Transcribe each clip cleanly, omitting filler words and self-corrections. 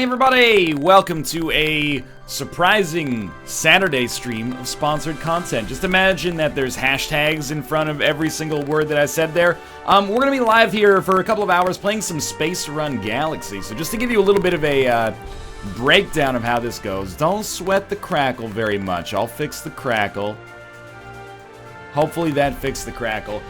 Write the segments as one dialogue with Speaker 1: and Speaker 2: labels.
Speaker 1: everybody! Welcome to a surprising Saturday stream of sponsored content. Just imagine that there's hashtags in front of every single word that I said there. We're gonna be live here for a couple of hours playing some Space Run Galaxy. So just to give you a little bit of a breakdown of how this goes, don't sweat the crackle very much. I'll fix the crackle. Hopefully that fixed the crackle.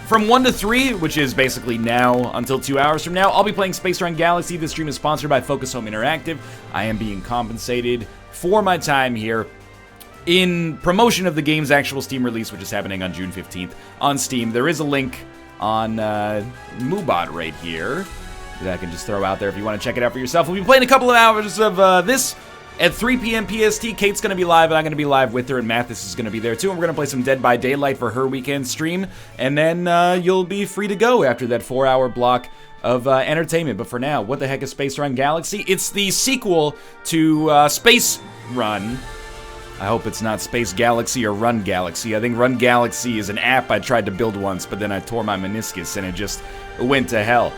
Speaker 1: From 1 to 3, which is basically now until 2 hours from now, I'll be playing Space Run Galaxy. This stream is sponsored by Focus Home Interactive. I am being compensated for my time here in promotion of the game's actual Steam release, which is happening on June 15th on Steam. There is a link on Moobot right here that I can just throw out there if you want to check it out for yourself. We'll be playing a couple of hours of this at 3 p.m. PST. Kate's going to be live, and I'm going to be live with her, and Mathis is going to be there too. And we're going to play some Dead by Daylight for her weekend stream, and then you'll be free to go after that 4-hour block of entertainment. But for now, what the heck is Space Run Galaxy? It's the sequel to Space Run. I hope it's not Space Galaxy or Run Galaxy. I think Run Galaxy is an app I tried to build once, but then I tore my meniscus, and it just went to hell.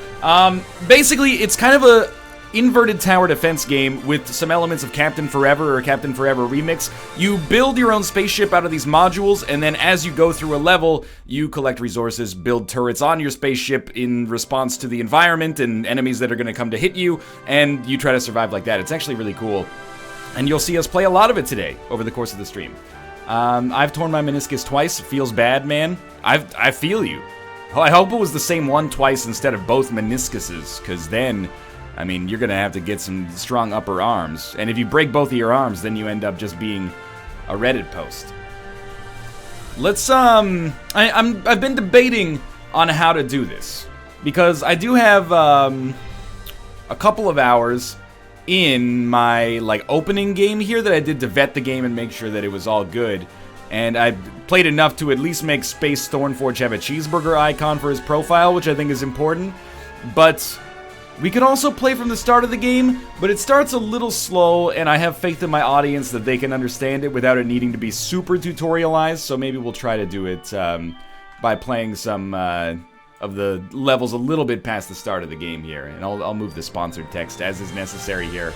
Speaker 1: Basically, it's kind of a inverted tower defense game with some elements of Captain Forever or Captain Forever Remix. You build your own spaceship out of these modules, and then as you go through a level, you collect resources, build turrets on your spaceship in response to the environment and enemies that are going to come to hit you, and you try to survive like that. It's actually really cool, and you'll see us play a lot of it today over the course of the stream. I've torn my meniscus twice. It feels bad, man. I feel you. I hope it was the same one twice instead of both meniscuses, because then, I mean, you're gonna have to get some strong upper arms. And if you break both of your arms, then you end up just being a Reddit post. Let's, I've been debating on how to do this, because I do have, a couple of hours in my, opening game here that I did to vet the game and make sure that it was all good. And I played enough to at least make Space Thornforge have a cheeseburger icon for his profile, which I think is important. But we can also play from the start of the game, but it starts a little slow, and I have faith in my audience that they can understand it without it needing to be super tutorialized, so maybe we'll try to do it by playing some of the levels a little bit past the start of the game here, and I'll move the sponsored text as is necessary here.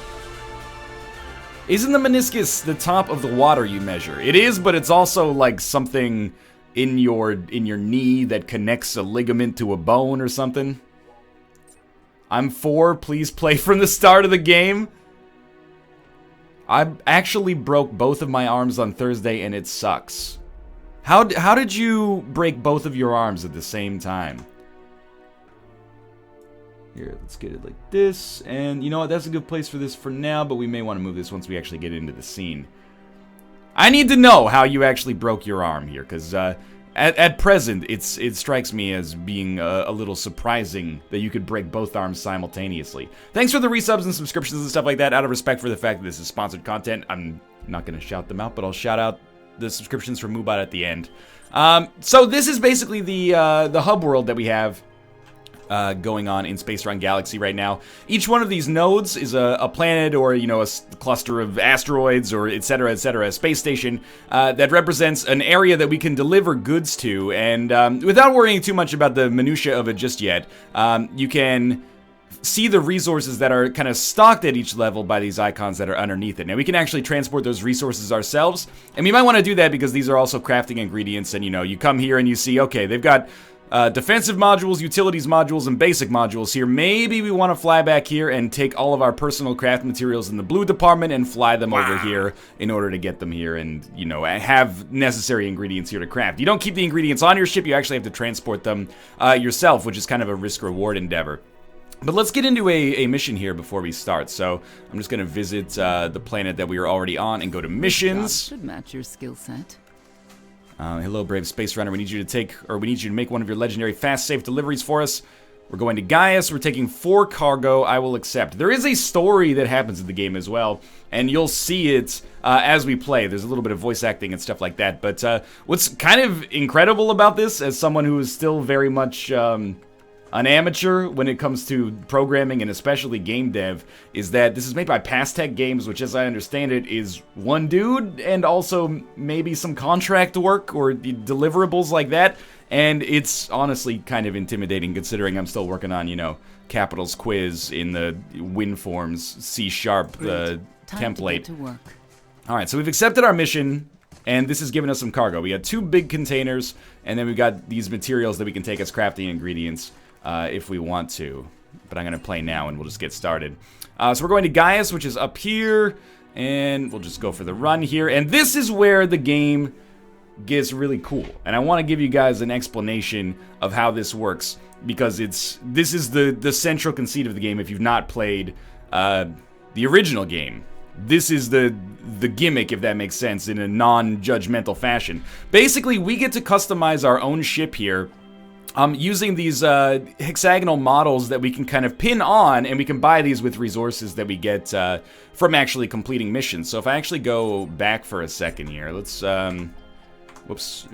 Speaker 1: Isn't the meniscus the top of the water you measure? It is, but it's also like something in your knee that connects a ligament to a bone or something. I'm 4, please play from the start of the game. I actually broke both of my arms on Thursday, and it sucks. How did you break both of your arms at the same time? Here, let's get it like this. And you know what, that's a good place for this for now, but we may want to move this once we actually get into the scene. I need to know how you actually broke your arm here, because at present, it strikes me as being a little surprising that you could break both arms simultaneously. Thanks for the resubs and subscriptions and stuff like that. Out of respect for the fact that this is sponsored content, I'm not going to shout them out, but I'll shout out the subscriptions from Moobot at the end. So this is basically the hub world that we have going on in Space Run Galaxy right now. Each one of these nodes is a planet or, you know, a cluster of asteroids or etc., a space station that represents an area that we can deliver goods to. And without worrying too much about the minutia of it just yet, you can see the resources that are kind of stocked at each level by these icons that are underneath it. Now, we can actually transport those resources ourselves, and we might want to do that because these are also crafting ingredients, and, you know, you come here and you see, okay, they've got defensive modules, utilities modules, and basic modules here. Maybe we want to fly back here and take all of our personal craft materials in the blue department and fly them over here in order to get them here and, you know, have necessary ingredients here to craft. You don't keep the ingredients on your ship, you actually have to transport them yourself, which is kind of a risk-reward endeavor. But let's get into a mission here before we start. So I'm just going to visit the planet that we are already on and go to missions.
Speaker 2: Should match your skill set.
Speaker 1: Hello, brave space runner. We need you to make one of your legendary fast, safe deliveries for us. We're going to Gaius. We're taking 4 cargo. I will accept. There is a story that happens in the game as well, and you'll see it as we play. There's a little bit of voice acting and stuff like that. But what's kind of incredible about this, as someone who is still very much an amateur when it comes to programming and especially game dev is that this is made by Pastech Games, which as I understand it is one dude and also maybe some contract work or deliverables like that. And it's honestly kind of intimidating considering I'm still working on, you know, Capital's quiz in the WinForms C# template. Alright, so we've accepted our mission, and this has given us some cargo. We got 2 big containers, and then we've got these materials that we can take as crafting ingredients if we want to. But I'm going to play now, and we'll just get started. So we're going to Gaius, which is up here, and we'll just go for the run here. And this is where the game gets really cool. And I want to give you guys an explanation of how this works, because this is the central conceit of the game if you've not played the original game. This is the gimmick, if that makes sense, in a non-judgmental fashion. Basically, we get to customize our own ship here using these hexagonal models that we can kind of pin on, and we can buy these with resources that we get from actually completing missions. So if I actually go back for a second here, let's, whoops,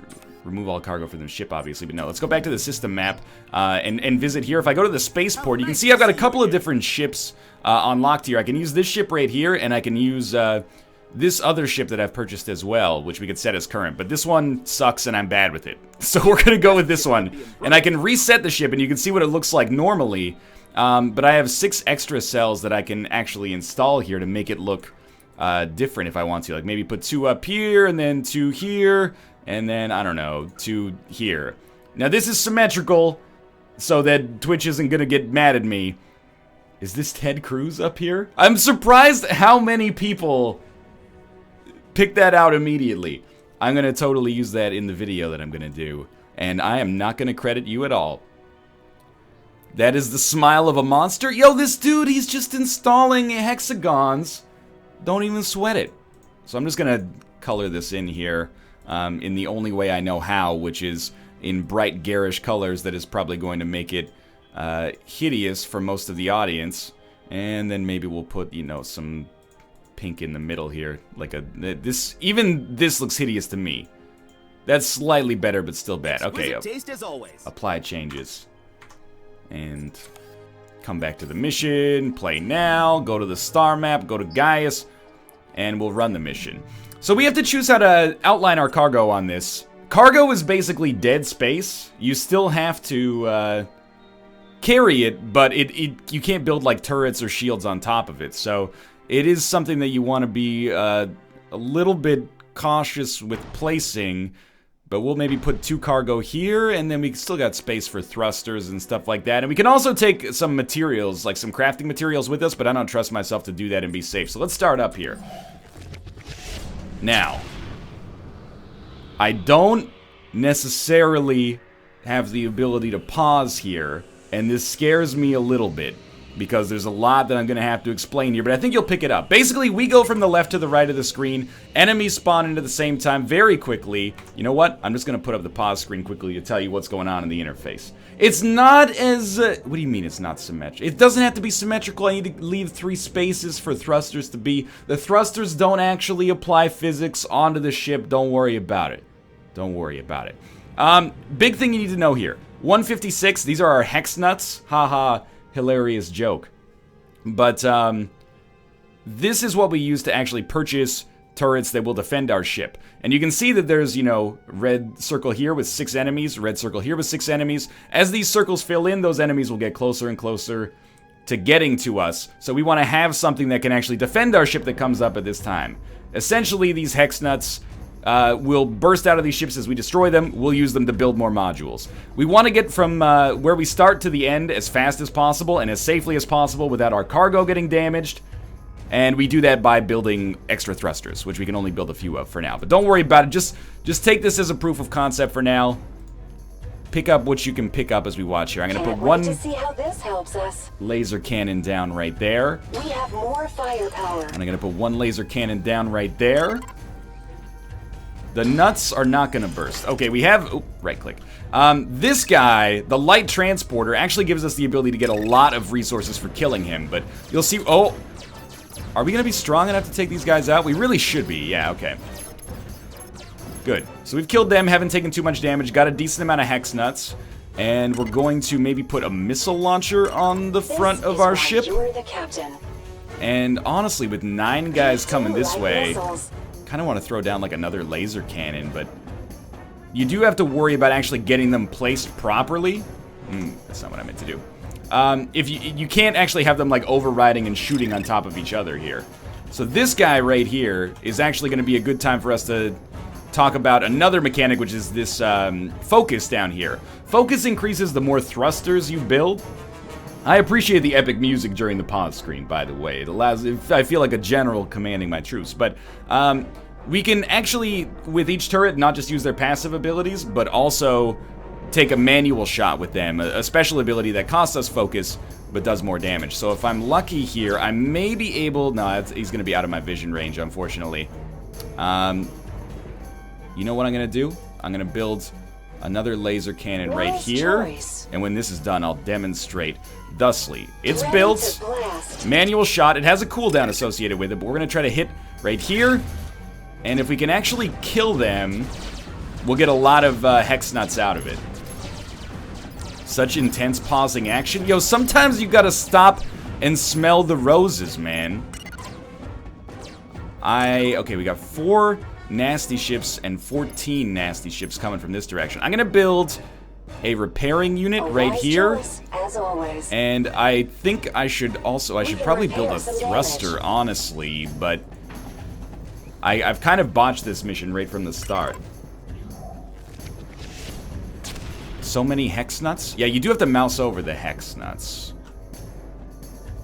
Speaker 1: remove all cargo from the ship, obviously, but no, let's go back to the system map and visit here. If I go to the spaceport, you can see I've got a couple of different ships unlocked here. I can use this ship right here, and I can use this other ship that I've purchased as well, which we could set as current, but this one sucks and I'm bad with it. So we're gonna go with this one, and I can reset the ship and you can see what it looks like normally, but I have 6 extra cells that I can actually install here to make it look different if I want to. Like maybe put 2 up here, and then 2 here, and then, I don't know, 2 here. Now this is symmetrical, so that Twitch isn't gonna get mad at me. Is this Ted Cruz up here? I'm surprised how many people picked that out immediately. I'm gonna totally use that in the video that I'm gonna do, and I am not gonna credit you at all. That is the smile of a monster. Yo, this dude, he's just installing hexagons. Don't even sweat it. So I'm just gonna color this in here in the only way I know how, which is in bright garish colors that is probably going to make it hideous for most of the audience. And then maybe we'll put, you know, some pink in the middle here, like even this looks hideous to me. That's slightly better, but still bad. Okay,
Speaker 2: taste as always.
Speaker 1: Apply changes, and come back to the mission. Play now. Go to the star map. Go to Gaius, and we'll run the mission. So we have to choose how to outline our cargo on this. Cargo is basically dead space. You still have to carry it, but you can't build like turrets or shields on top of it. So it is something that you want to be a little bit cautious with placing, but we'll maybe put 2 cargo here, and then we still got space for thrusters and stuff like that. And we can also take some materials, like some crafting materials with us, but I don't trust myself to do that and be safe. So let's start up here. Now, I don't necessarily have the ability to pause here, and this scares me a little bit, because there's a lot that I'm going to have to explain here, but I think you'll pick it up. Basically, we go from the left to the right of the screen. Enemies spawn into the same time very quickly. You know what? I'm just going to put up the pause screen quickly to tell you what's going on in the interface. It's not as... what do you mean it's not symmetrical? It doesn't have to be symmetrical. I need to leave 3 spaces for thrusters to be. The thrusters don't actually apply physics onto the ship. Don't worry about it. Don't worry about it. Big thing you need to know here. 156, these are our hex nuts. Haha. Hilarious joke. But this is what we use to actually purchase turrets that will defend our ship. And you can see that there's, you know, red circle here with 6 enemies, red circle here with 6 enemies. As these circles fill in, those enemies will get closer and closer to getting to us. So we want to have something that can actually defend our ship that comes up at this time. Essentially, these hex nuts will burst out of these ships as we destroy them. We'll use them to build more modules. We want to get from where we start to the end as fast as possible and as safely as possible without our cargo getting damaged. And we do that by building extra thrusters, which we can only build a few of for now. But don't worry about it. Just take this as a proof of concept for now. Pick up what you can pick up as we watch here. I'm going to put one
Speaker 3: to see how this helps us.
Speaker 1: Laser cannon down right there.
Speaker 3: We have more firepower.
Speaker 1: And I'm going to put one laser cannon down right there. The nuts are not going to burst. Okay, we have... Oh, right click. This guy, the light transporter, actually gives us the ability to get a lot of resources for killing him. But you'll see... Oh! Are we going to be strong enough to take these guys out? We really should be. Yeah, okay. Good. So we've killed them, haven't taken too much damage, got a decent amount of hex nuts. And we're going to maybe put a missile launcher on the front of our ship.
Speaker 3: You're the captain.
Speaker 1: And honestly, with 9 guys coming this way, kind of want to throw down like another laser cannon, but you do have to worry about actually getting them placed properly. That's not what I meant to do. If you can't actually have them like overriding and shooting on top of each other here. So this guy right here is actually going to be a good time for us to talk about another mechanic, which is this focus down here. Focus increases the more thrusters you build. I appreciate the epic music during the pause screen, by the way. It allows, I feel like a general commanding my troops. But we can actually, with each turret, not just use their passive abilities, but also take a manual shot with them. A special ability that costs us focus, but does more damage. So if I'm lucky here, I may be able... No, he's going to be out of my vision range, unfortunately. You know what I'm going to do? I'm going to build another laser cannon right here. And when this is done, I'll demonstrate thusly. It's built. Manual shot. It has a cooldown associated with it, but we're going to try to hit right here. And if we can actually kill them, we'll get a lot of hex nuts out of it. Such intense pausing action. Yo, sometimes you gotta stop and smell the roses, man. Okay, we got 4 nasty ships and 14 nasty ships coming from this direction. I'm gonna build a repairing unit right here.
Speaker 3: As always.
Speaker 1: And I think I should probably build a thruster, honestly, but I've kind of botched this mission right from the start. So many hex nuts? Yeah, you do have to mouse over the hex nuts.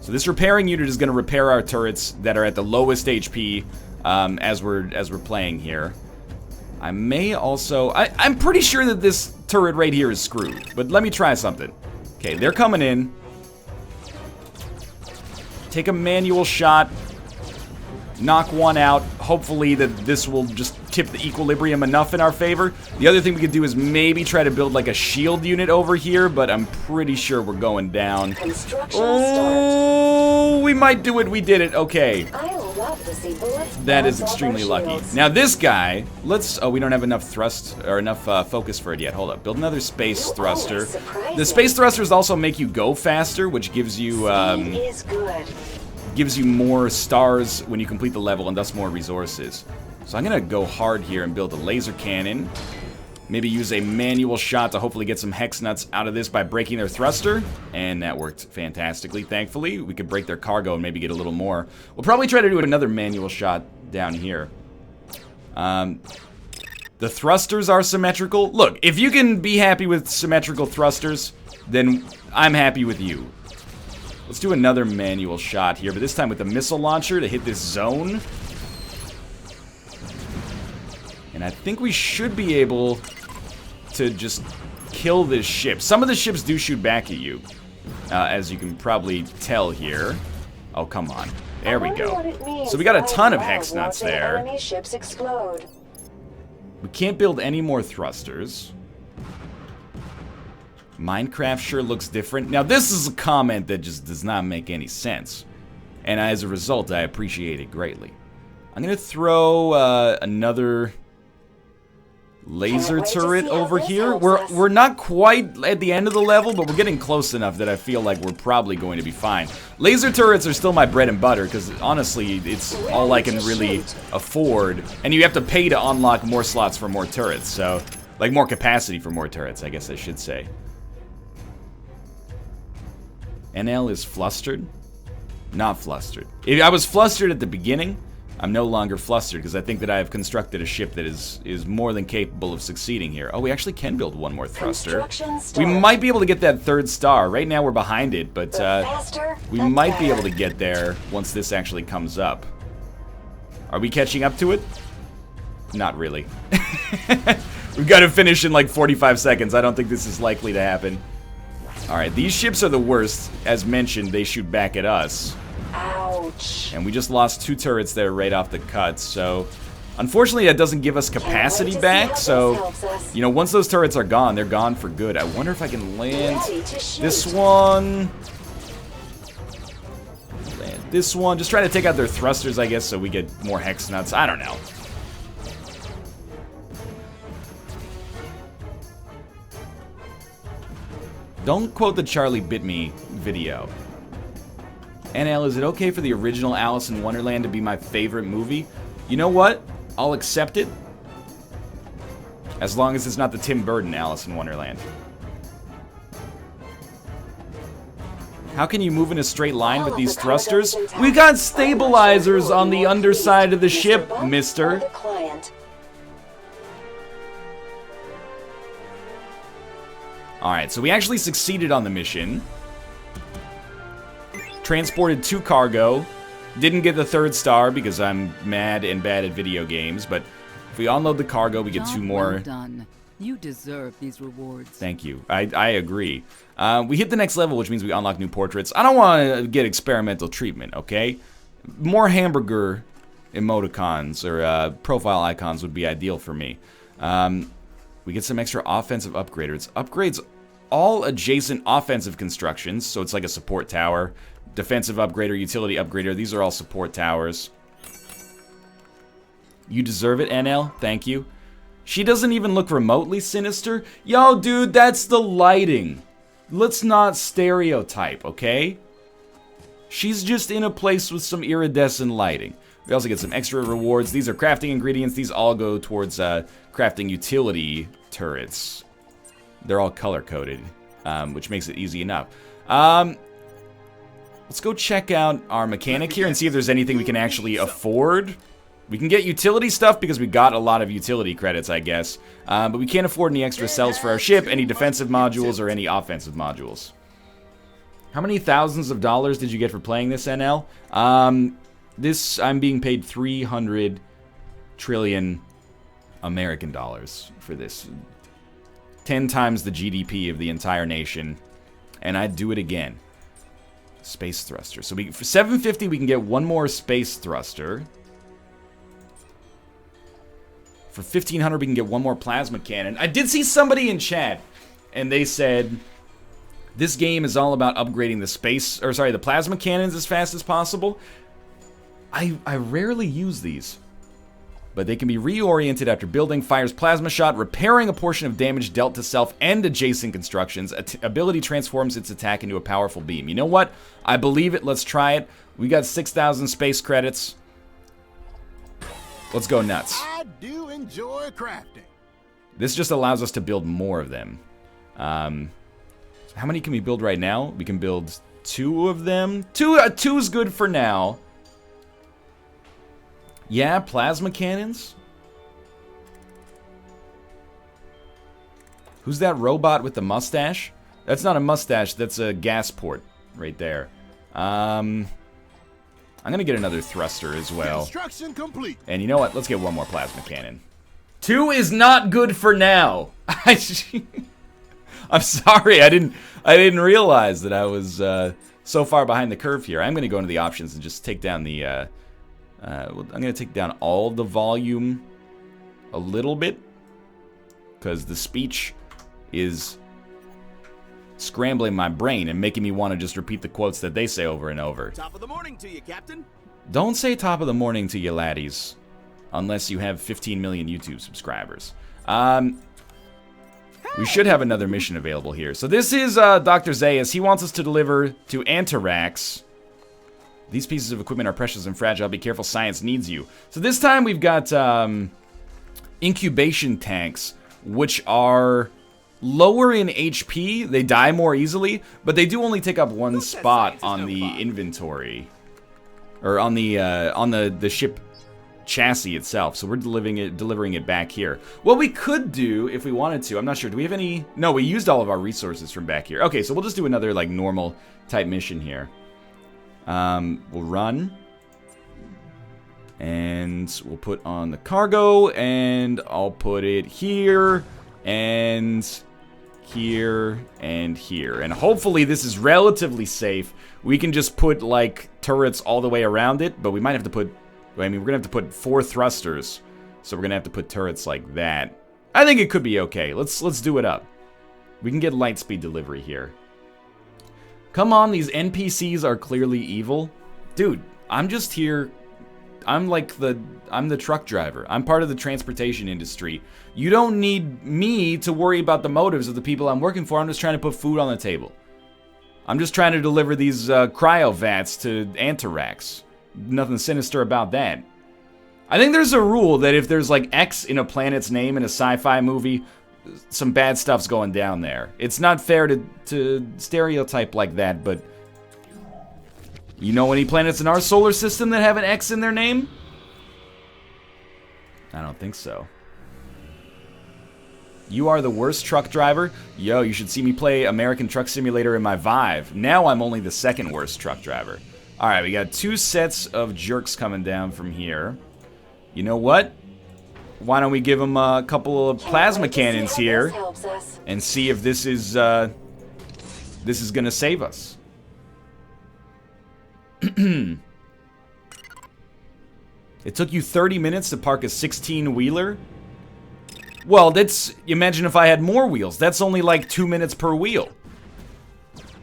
Speaker 1: So this repairing unit is going to repair our turrets that are at the lowest HP as we're playing here. I may also... I'm pretty sure that this turret right here is screwed, but let me try something. Okay, they're coming in. Take a manual shot. Knock one out. Hopefully that this will just tip the equilibrium enough in our favor. The other thing we could do is maybe try to build like a shield unit over here, but I'm pretty sure we're going down. Oh, we might do it. We did it. Okay.
Speaker 3: I love to see bullets.
Speaker 1: That is extremely lucky. Now this guy, oh, we don't have enough thrust or enough focus for it yet. Hold up. Build another space thruster. The space thrusters also make you go faster, which gives you
Speaker 3: is good.
Speaker 1: Gives you more stars when you complete the level and thus more resources. So I'm gonna go hard here and build a laser cannon. Maybe use a manual shot to hopefully get some hex nuts out of this by breaking their thruster. And that worked fantastically, thankfully. We could break their cargo and maybe get a little more. We'll probably try to do another manual shot down here. The thrusters are symmetrical. Look, if you can be happy with symmetrical thrusters, then I'm happy with you. Let's do another manual shot here, but this time with the missile launcher to hit this zone. And I think we should be able to just kill this ship. Some of the ships do shoot back at you, as you can probably tell here. Oh, come on. There we go. So we got a ton of hex nuts there.
Speaker 3: Enemy ships explode.
Speaker 1: We can't build any more thrusters. Minecraft sure looks different. Now, this is a comment that just does not make any sense. And as a result, I appreciate it greatly. I'm going to throw another laser turret over here. We're not quite at the end of the level, but we're getting close enough that I feel like we're probably going to be fine. Laser turrets are still my bread and butter, because honestly, it's all I can really afford. And you have to pay to unlock more slots for more turrets, so... like, more capacity for more turrets, I guess I should say. NL is flustered? Not flustered. If I was flustered at the beginning, I'm no longer flustered because I think that I have constructed a ship that is more than capable of succeeding here. Oh, we actually can build one more thruster. We might be able to get that 3rd star. Right now we're behind it, but we might be able to get there once this actually comes up. Are we catching up to it? Not really. We've got to finish in like 45 seconds. I don't think this is likely to happen. Alright, these ships are the worst. As mentioned, they shoot back at us.
Speaker 3: Ouch.
Speaker 1: And we just lost 2 turrets there right off the cut, so... unfortunately, that doesn't give us capacity back, so... you know, once those turrets are gone, they're gone for good. I wonder if I can land this one... land this one. Just try to take out their thrusters, I guess, so we get more hex nuts. I don't know. Don't quote the Charlie Bit Me video. NL, is it okay for the original Alice in Wonderland to be my favorite movie? You know what? I'll accept it. As long as it's not the Tim Burton Alice in Wonderland. How can you move in a straight line with these thrusters? We got stabilizers on the underside of the ship, mister. Alright, so we actually succeeded on the mission. Transported 2 cargo. Didn't get the 3rd star because I'm mad and bad at video games, but if we unload the cargo, we get 2 more.
Speaker 2: Well done. You deserve these rewards.
Speaker 1: Thank you. I agree. We hit the next level, which means we unlock new portraits. I don't want to get experimental treatment, okay? More hamburger emoticons or profile icons would be ideal for me. We get some extra offensive upgraders. Upgrades all adjacent offensive constructions, so it's like a support tower. Defensive upgrader, utility upgrader, these are all support towers. You deserve it, NL. Thank you. She doesn't even look remotely sinister. Yo, dude, that's the lighting. Let's not stereotype, okay? She's just in a place with some iridescent lighting. We also get some extra rewards. These are crafting ingredients. These all go towards crafting utility turrets. They're all color-coded, which makes it easy enough. Let's go check out our mechanic here and see if there's anything we can actually afford. We can get utility stuff because we got a lot of utility credits, I guess. But we can't afford any extra cells for our ship, any defensive modules, or any offensive modules. How many thousands of dollars did you get for playing this, NL? This, I'm being paid 300 trillion American dollars for this. 10 times the GDP of the entire nation. And I'd do it again. Space thruster. So for 750, we can get 1 more space thruster. For 1500, we can get 1 more plasma cannon. I did see somebody in chat, and they said this game is all about upgrading the plasma cannons as fast as possible. I rarely use these, but they can be reoriented after building. Fires plasma shot, repairing a portion of damage dealt to self and adjacent constructions. Ability transforms its attack into a powerful beam. You know what? I believe it. Let's try it. We got 6,000 space credits. Let's go nuts.
Speaker 4: I do enjoy crafting.
Speaker 1: This just allows us to build more of them. How many can we build right now? We can build 2 of them. 2 is good for now. Yeah, plasma cannons. Who's that robot with the mustache? That's not a mustache, that's a gas port right there. I'm gonna get another thruster as well.
Speaker 4: Construction complete.
Speaker 1: And you know what? Let's get 1 more plasma cannon. 2 is not good for now. I'm sorry, I didn't realize that I was so far behind the curve here. I'm gonna go into the options and just take down the I'm going to take down all the volume a little bit, because the speech is scrambling my brain and making me want to just repeat the quotes that they say over and over.
Speaker 4: Top of the morning to you, Captain.
Speaker 1: Don't say top of the morning to you laddies, unless you have 15 million YouTube subscribers. We should have another mission available here. So this is Dr. Zayas. He wants us to deliver to Antarax. These pieces of equipment are precious and fragile. Be careful, science needs you. So this time we've got incubation tanks, which are lower in HP. They die more easily, but they do only take up 1 spot on the inventory. Or on the ship chassis itself. So we're delivering it back here. What we could do, if we wanted to, I'm not sure, do we have any? No, we used all of our resources from back here. Okay, so we'll just do another like normal type mission here. We'll run, and we'll put on the cargo, and I'll put it here, and here, and here. And hopefully this is relatively safe. We can just put, like, turrets all the way around it, but we might have to put, I mean, we're gonna have to put 4 thrusters, so we're gonna have to put turrets like that. I think it could be okay. Let's do it up. We can get light speed delivery here. Come on, these NPCs are clearly evil. Dude, I'm just here I'm the truck driver. I'm part of the transportation industry. You don't need me to worry about the motives of the people I'm working for. I'm just trying to put food on the table. I'm just trying to deliver these cryo vats to Anthrax. Nothing sinister about that. I think there's a rule that if there's like X in a planet's name in a sci-fi movie, some bad stuff's going down there. It's not fair to stereotype like that, but you know any planets in our solar system that have an X in their name? I don't think so. You are the worst truck driver? Yo, you should see me play American Truck Simulator in my Vive. Now I'm only the second worst truck driver. Alright, we got 2 sets of jerks coming down from here. You know what? Why don't we give them a couple of plasma cannons here and see if this is gonna save us. It took you 30 minutes to park a 16-wheeler? Well, that's... Imagine if I had more wheels. That's only like 2 minutes per wheel.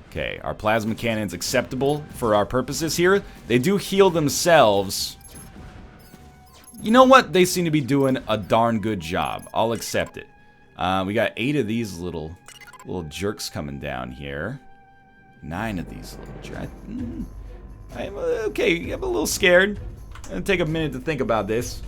Speaker 1: Okay, our plasma cannon's acceptable for our purposes here. They do heal themselves. You know what? They seem to be doing a darn good job. I'll accept it. We got 8 of these little jerks coming down here. 9 of these little jerks. I'm okay. I'm a little scared. I'm gonna take a minute to think about this.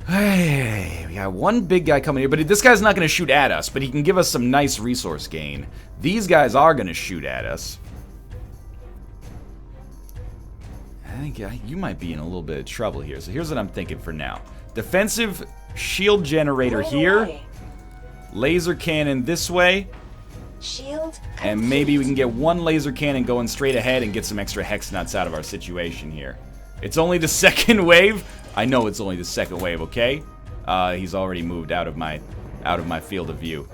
Speaker 1: Hey, we got one big guy coming here, but this guy's not gonna shoot at us, but he can give us some nice resource gain. These guys are gonna shoot at us. I think you might be in a little bit of trouble here. So here's what I'm thinking for now. Defensive shield generator here. Laser cannon this way.
Speaker 3: Shield
Speaker 1: and maybe we can get one laser cannon going straight ahead and get some extra hex nuts out of our situation here. It's only the second wave. I know it's only the second wave, okay? He's already moved out of my field of view.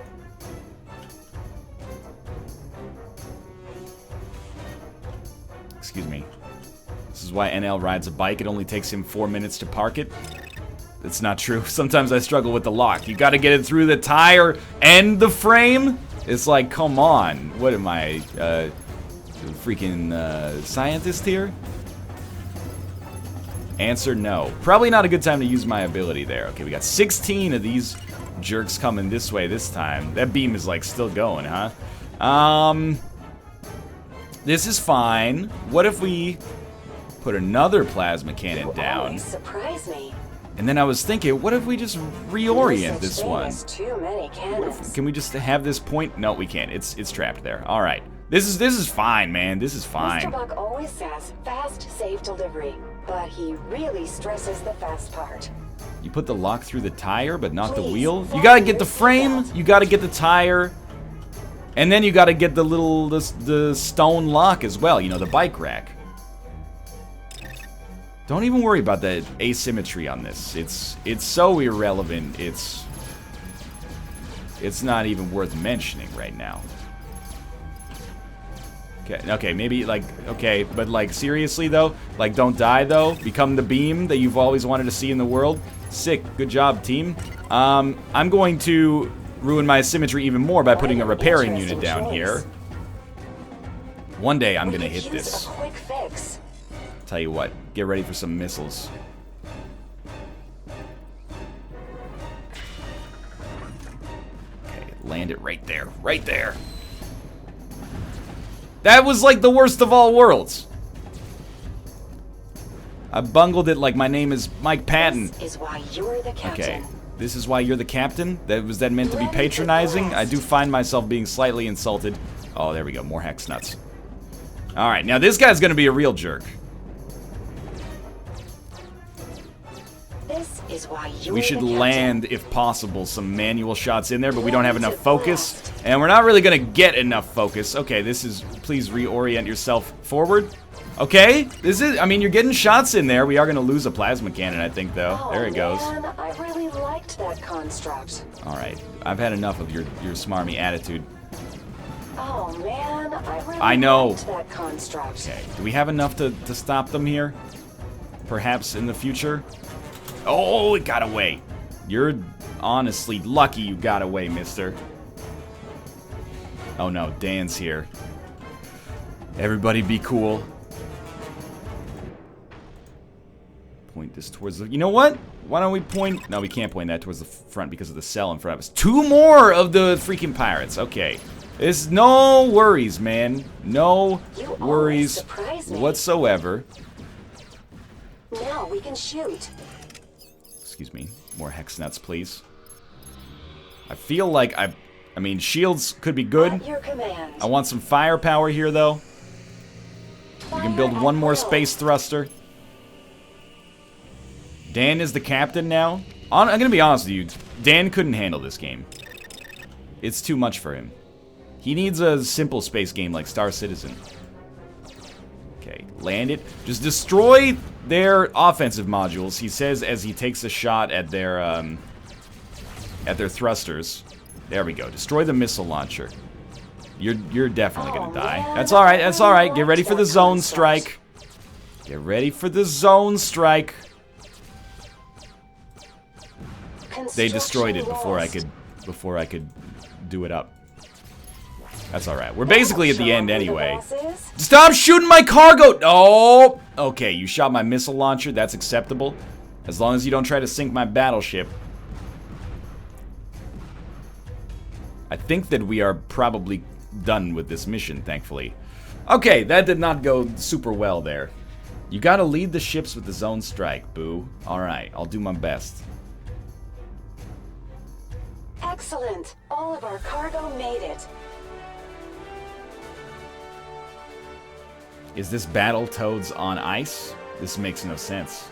Speaker 1: Excuse me. This is why NL rides a bike. It only takes him 4 minutes to park it. That's not true. Sometimes I struggle with the lock. You gotta get it through the tire and the frame? It's like, come on. What am I, freaking scientist here? Answer no. Probably not a good time to use my ability there. Okay, we got 16 of these jerks coming this way this time. That beam is like still going, huh? This is fine. What if we put another plasma cannon down?
Speaker 3: Surprise me.
Speaker 1: And then I was thinking, what if we just reorient this one?
Speaker 3: Too many cannons.
Speaker 1: Can we just have this point? No, we can't. It's trapped there. All right. This is fine, man. This is fine.
Speaker 3: Mr. Buck always says fast, safe delivery, but he really stresses the fast part.
Speaker 1: You put the lock through the tire, but not the wheel. You gotta get the frame. You gotta get the tire, and then you gotta get the stone lock as well. You know, the bike rack. Don't even worry about the asymmetry on this. It's so irrelevant. It's not even worth mentioning right now. Okay, maybe like, okay, but like seriously though, like don't die though. Become the beam that you've always wanted to see in the world. Sick, good job, team. I'm going to ruin my symmetry even more by putting a repairing unit down here. One day I'm gonna hit this.
Speaker 3: A quick fix.
Speaker 1: Tell you what, get ready for some missiles. Okay, land it right there, right there. That was like the worst of all worlds. I bungled it like my name is Mike Patton.
Speaker 3: This is why you're the captain.
Speaker 1: Okay, this is why you're the captain? Was that meant to be patronizing? I do find myself being slightly insulted. Oh, there we go, more hex nuts. Alright, now this guy's gonna be a real jerk.
Speaker 3: This is why you're
Speaker 1: We should
Speaker 3: the captain.
Speaker 1: land, if possible, some manual shots in there, but we don't have enough focus. And we're not really gonna get enough focus. Okay, this is, please reorient yourself forward. Okay, this is, I mean, you're getting shots in there. We are gonna lose a plasma cannon, I think, though.
Speaker 3: Oh,
Speaker 1: there it goes.
Speaker 3: Man, I really liked that construct.
Speaker 1: Alright, I've had enough of your smarmy attitude.
Speaker 3: Oh man,
Speaker 1: I know.
Speaker 3: liked that construct.
Speaker 1: Okay, do we have enough to stop them here? Perhaps in the future? Oh, it got away. You're honestly lucky you got away, mister. Oh no, Dan's here. Everybody be cool. point this towards the... You know what? Why don't we point... No, we can't point that towards the front because of the cell in front of us. 2 more of the freaking pirates. Okay. There's no worries, man. No worries whatsoever.
Speaker 3: Now we can shoot.
Speaker 1: Excuse me. More hex nuts, please. I feel like I mean, shields could be good.
Speaker 3: At your command.
Speaker 1: I want some firepower here, though. We can build one more space thruster. Dan is the captain now. I'm gonna be honest with you. Dan couldn't handle this game. It's too much for him. He needs a simple space game like Star Citizen. Okay, land it. Just destroy their offensive modules, he says as he takes a shot at their thrusters. There we go. Destroy the missile launcher. You're definitely gonna die. That's alright, that's alright. Get ready for the zone strike. Get ready for the zone strike. They destroyed it before I could do it up. That's alright. We're basically at the end anyway. Stop shooting my cargo! Oh! Okay, you shot my missile launcher. That's acceptable. As long as you don't try to sink my battleship. I think that we are probably done with this mission, thankfully. Okay, that did not go super well there. You gotta lead the ships with the zone strike, boo. Alright, I'll do my best.
Speaker 3: Excellent. All of our cargo made it.
Speaker 1: Is this Battletoads on ice? This makes no sense.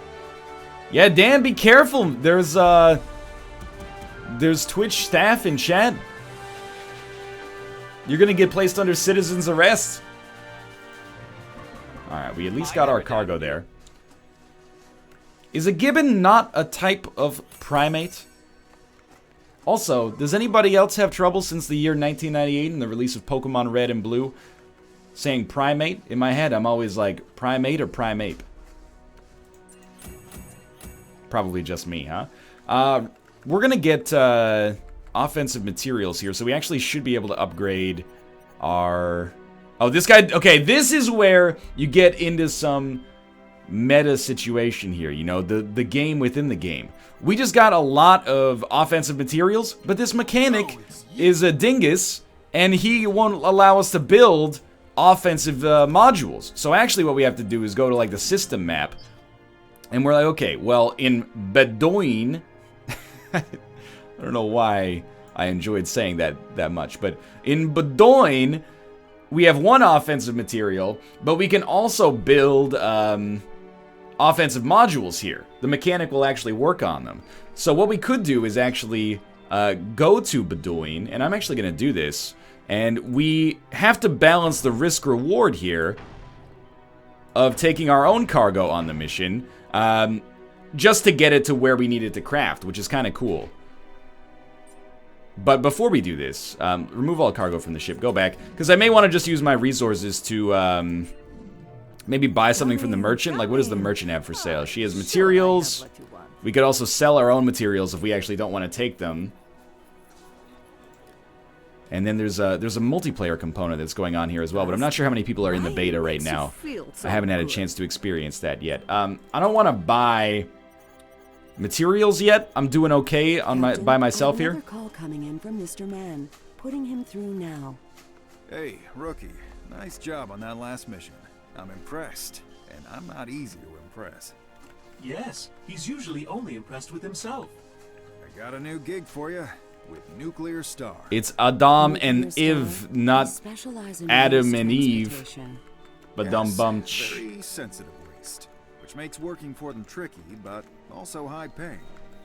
Speaker 1: Yeah, Dan, be careful. There's Twitch staff in chat. You're gonna get placed under citizen's arrest. Alright, we at least got our cargo there. Is a gibbon not a type of primate? Also, does anybody else have trouble since the year 1998 and the release of Pokemon Red and Blue saying primate? In my head, I'm always like, primate or primape? Probably just me, huh? We're gonna get offensive materials here, so we actually should be able to upgrade our... Oh, this guy... Okay, this is where you get into some meta situation here, you know, the game within the game. We just got a lot of offensive materials, but this mechanic is a dingus, and he won't allow us to build offensive modules. So actually what we have to do is go to, like, the system map, and we're like, okay, well, in Bedoin... I don't know why I enjoyed saying that much, but in Bedoin, we have one offensive material, but we can also build offensive modules here. The mechanic will actually work on them. So what we could do is actually go to Bedoin, and I'm actually going to do this, and we have to balance the risk-reward here of taking our own cargo on the mission, just to get it to where we need it to craft, which is kind of cool. But before we do this, remove all cargo from the ship, go back, because I may want to just use my resources to maybe buy something from the merchant. Like, what does the merchant have for sale? She has materials. We could also sell our own materials if we actually don't want to take them. And then there's a multiplayer component that's going on here as well, but I'm not sure how many people are in the beta right now. I haven't had a chance to experience that yet. I don't want to buy materials yet. I'm doing okay on by myself here.
Speaker 5: Another call coming in from Mr. Mann. Putting him through now.
Speaker 6: Hey, rookie. Nice job on that last mission. I'm impressed, and I'm not easy to impress.
Speaker 7: Yes, he's usually only impressed with himself.
Speaker 6: I got a new gig for you with Nuclear Star.
Speaker 1: It's Adam and Eve, not Adam and Eve. But
Speaker 6: Yes,
Speaker 1: bunch.
Speaker 6: very sensitive waste, which makes working for them tricky, but also high-paying.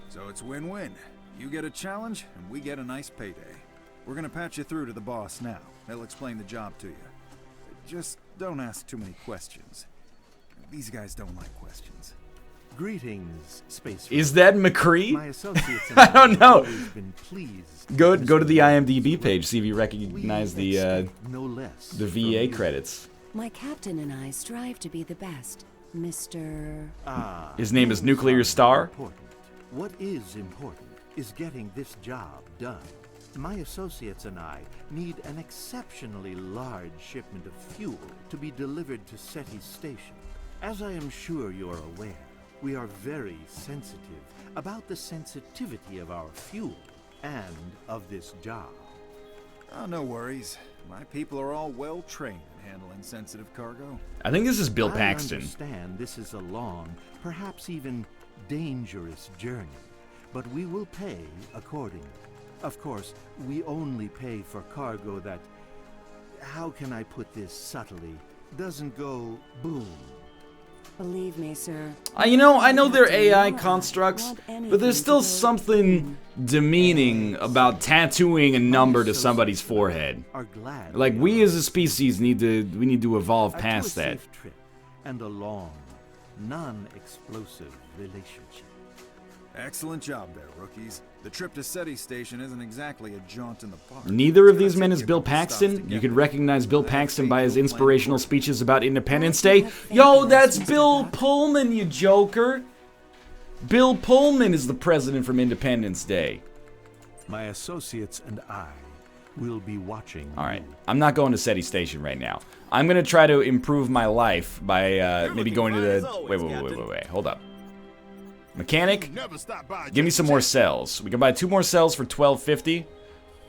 Speaker 6: So it's win-win. You get a challenge, and we get a nice payday. We're gonna patch you through to the boss now. They'll explain the job to you. Just don't ask too many questions. These guys don't like questions.
Speaker 8: Greetings, Space.
Speaker 1: Is that McCree?
Speaker 8: My associates and
Speaker 1: I don't know.
Speaker 8: have always been pleased
Speaker 1: Go
Speaker 8: with
Speaker 1: to the
Speaker 8: Mr.
Speaker 1: IMDb page, see if you recognize
Speaker 8: We
Speaker 1: the
Speaker 8: expect no less from
Speaker 1: VA
Speaker 8: you.
Speaker 1: credits.
Speaker 5: My captain and I strive to be the best, Mr.
Speaker 8: Ah,
Speaker 1: His name is
Speaker 8: things
Speaker 1: Nuclear
Speaker 8: are
Speaker 1: Star.
Speaker 8: important. What is important is getting this job done. My associates and I need an exceptionally large shipment of fuel to be delivered to SETI Station. As I am sure you're aware, We are very sensitive about the sensitivity of our fuel and of this job.
Speaker 6: Oh, no worries. My people are all well trained in handling sensitive cargo.
Speaker 1: I think this is Bill Paxton.
Speaker 8: I understand this is a long, perhaps even dangerous journey, but we will pay accordingly. Of course, we only pay for cargo that, how can I put this subtly, doesn't go boom.
Speaker 5: Believe me, sir.
Speaker 1: You know, I know they're AI constructs, but there's still something demeaning about tattooing a number to somebody's forehead.
Speaker 8: Are glad
Speaker 1: Like, we as a species need to evolve past
Speaker 8: to a
Speaker 1: that.
Speaker 8: safe trip and a long, non-explosive relationship.
Speaker 6: Excellent job there, rookies. The trip to SETI Station isn't exactly a jaunt in the park.
Speaker 1: Neither of these
Speaker 6: It's
Speaker 1: men
Speaker 6: gonna
Speaker 1: is
Speaker 6: take
Speaker 1: Bill
Speaker 6: a couple stops
Speaker 1: Paxton.
Speaker 6: to
Speaker 1: You
Speaker 6: get
Speaker 1: could
Speaker 6: there.
Speaker 1: recognize Bill
Speaker 6: That
Speaker 1: Paxton by his
Speaker 6: fateful
Speaker 1: inspirational
Speaker 6: plan
Speaker 1: speeches about Independence Day. Yo, that's Bill Pullman, you joker. Bill Pullman is the president from Independence Day.
Speaker 8: My associates and I will be watching.
Speaker 1: All right, I'm not going to SETI Station right now. I'm gonna try to improve my life by maybe going to the. Wait. Hold up. Mechanic,
Speaker 4: Never stop by.
Speaker 1: give me some more cells. We can buy 2 more cells for $12.50,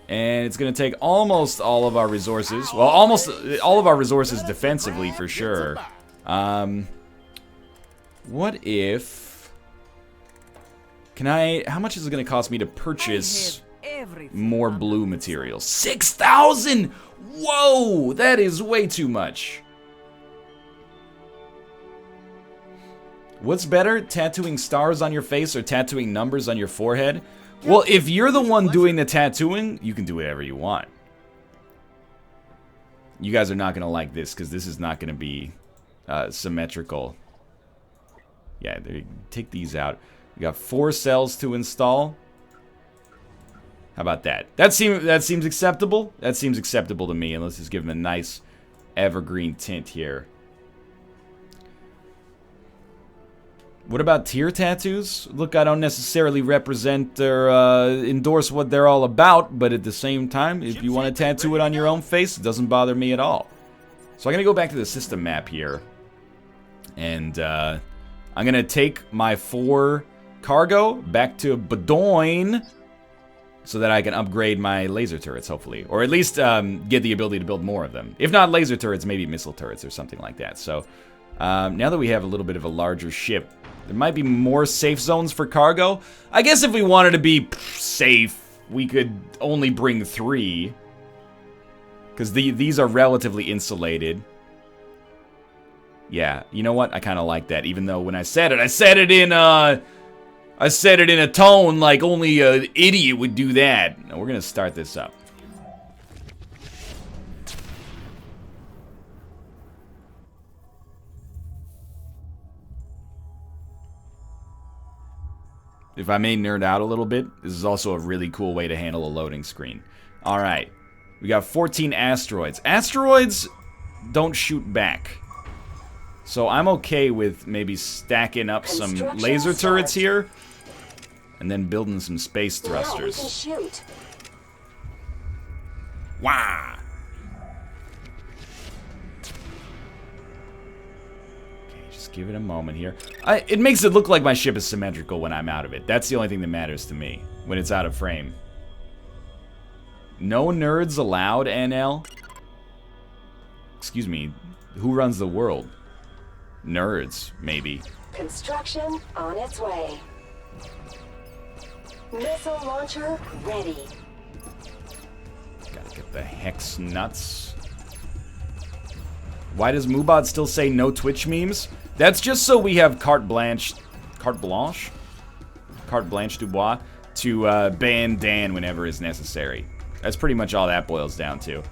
Speaker 1: and it's gonna take almost all of our resources. Well, almost all of our resources defensively for sure. What if? Can I? How much is it gonna cost me to purchase more blue materials? 6,000! Whoa, that is way too much. What's better, tattooing stars on your face or tattooing numbers on your forehead? Well, if you're the one doing the tattooing, you can do whatever you want. You guys are not going to like this because this is not going to be symmetrical. Yeah, take these out. We got 4 cells to install. How about that? That seems acceptable. That seems acceptable to me, and let's just give them a nice evergreen tint here. What about tear tattoos? Look, I don't necessarily represent or endorse what they're all about, but at the same time, if you want to tattoo it on your own face, it doesn't bother me at all. So I'm going to go back to the system map here, and I'm going to take my 4 cargo back to Bedoin so that I can upgrade my laser turrets, hopefully. Or at least get the ability to build more of them. If not laser turrets, maybe missile turrets or something like that. So now that we have a little bit of a larger ship, there might be more safe zones for cargo. I guess if we wanted to be safe, we could only bring 3. Because these are relatively insulated. Yeah, you know what? I kind of like that. Even though when I said it in a tone like only an idiot would do that. Now, we're going to start this up. If I may nerd out a little bit, this is also a really cool way to handle a loading screen. Alright, we got 14 asteroids. Asteroids don't shoot back. So I'm okay with maybe stacking up some laser turrets here, and then building some space thrusters.
Speaker 3: Now we can shoot.
Speaker 1: Wah! Just give it a moment here. It makes it look like my ship is symmetrical when I'm out of it. That's the only thing that matters to me when it's out of frame. No nerds allowed, NL? Excuse me, who runs the world? Nerds, maybe.
Speaker 3: Construction on its way. Missile launcher ready.
Speaker 1: Gotta get the hex nuts. Why does Moobot still say no Twitch memes? That's just so we have carte blanche du bois to ban Dan whenever is necessary. That's pretty much all that boils down to.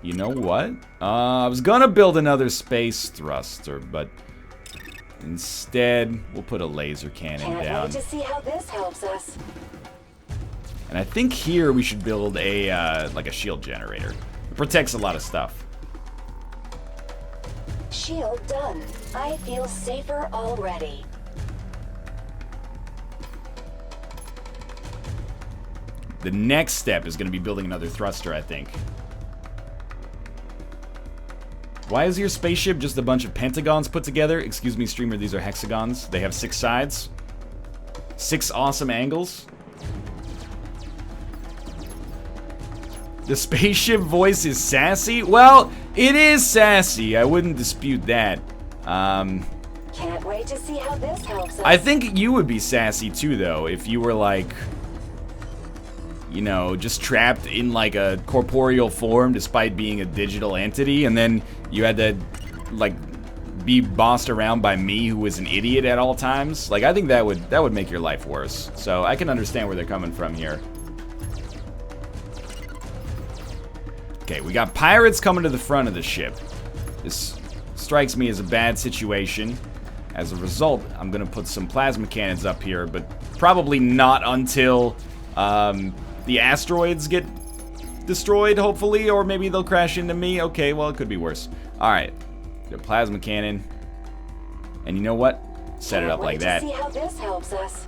Speaker 1: You know what? I was gonna build another space thruster, but instead we'll put a laser cannon
Speaker 3: Can't
Speaker 1: down.
Speaker 3: wait to see how this helps us.
Speaker 1: And I think here we should build a like a shield generator. It protects a lot of stuff.
Speaker 3: Shield done. I feel safer already.
Speaker 1: The next step is going to be building another thruster, I think. Why is your spaceship just a bunch of pentagons put together? Excuse me, streamer, these are hexagons. They have 6 sides. 6 awesome angles. The spaceship voice is sassy? Well, it is sassy. I wouldn't dispute that.
Speaker 3: Can't wait to see how this helps us.
Speaker 1: I think you would be sassy too, though, if you were like, you know, just trapped in like a corporeal form despite being a digital entity, and then you had to like be bossed around by me, who was an idiot at all times. Like, I think that would make your life worse. So I can understand where they're coming from here. Okay, we got pirates coming to the front of the ship. This strikes me as a bad situation. As a result, I'm gonna put some plasma cannons up here, but probably not until the asteroids get destroyed, hopefully, or maybe they'll crash into me. Okay, well, it could be worse. Alright, the plasma cannon. And you know what? Set it up like that.
Speaker 3: See how this helps us.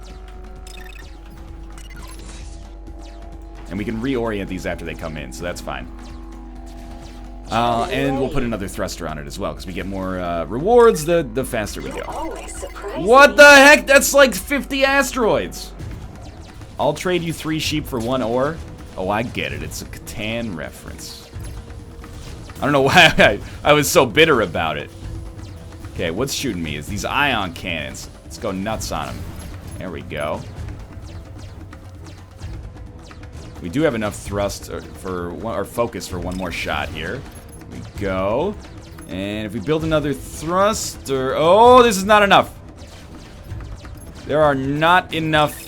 Speaker 1: And we can reorient these after they come in, so that's fine. And we'll put another thruster on it as well, because we get more rewards the faster we go. What the heck? That's like 50 asteroids! I'll trade you 3 sheep for 1 ore. Oh, I get it. It's a Catan reference. I don't know why I was so bitter about it. Okay, what's shooting me is these ion cannons. Let's go nuts on them. There we go. We do have enough thrust or focus for 1 more shot here. Here we go. And if we build another thruster... Oh, this is not enough. There are not enough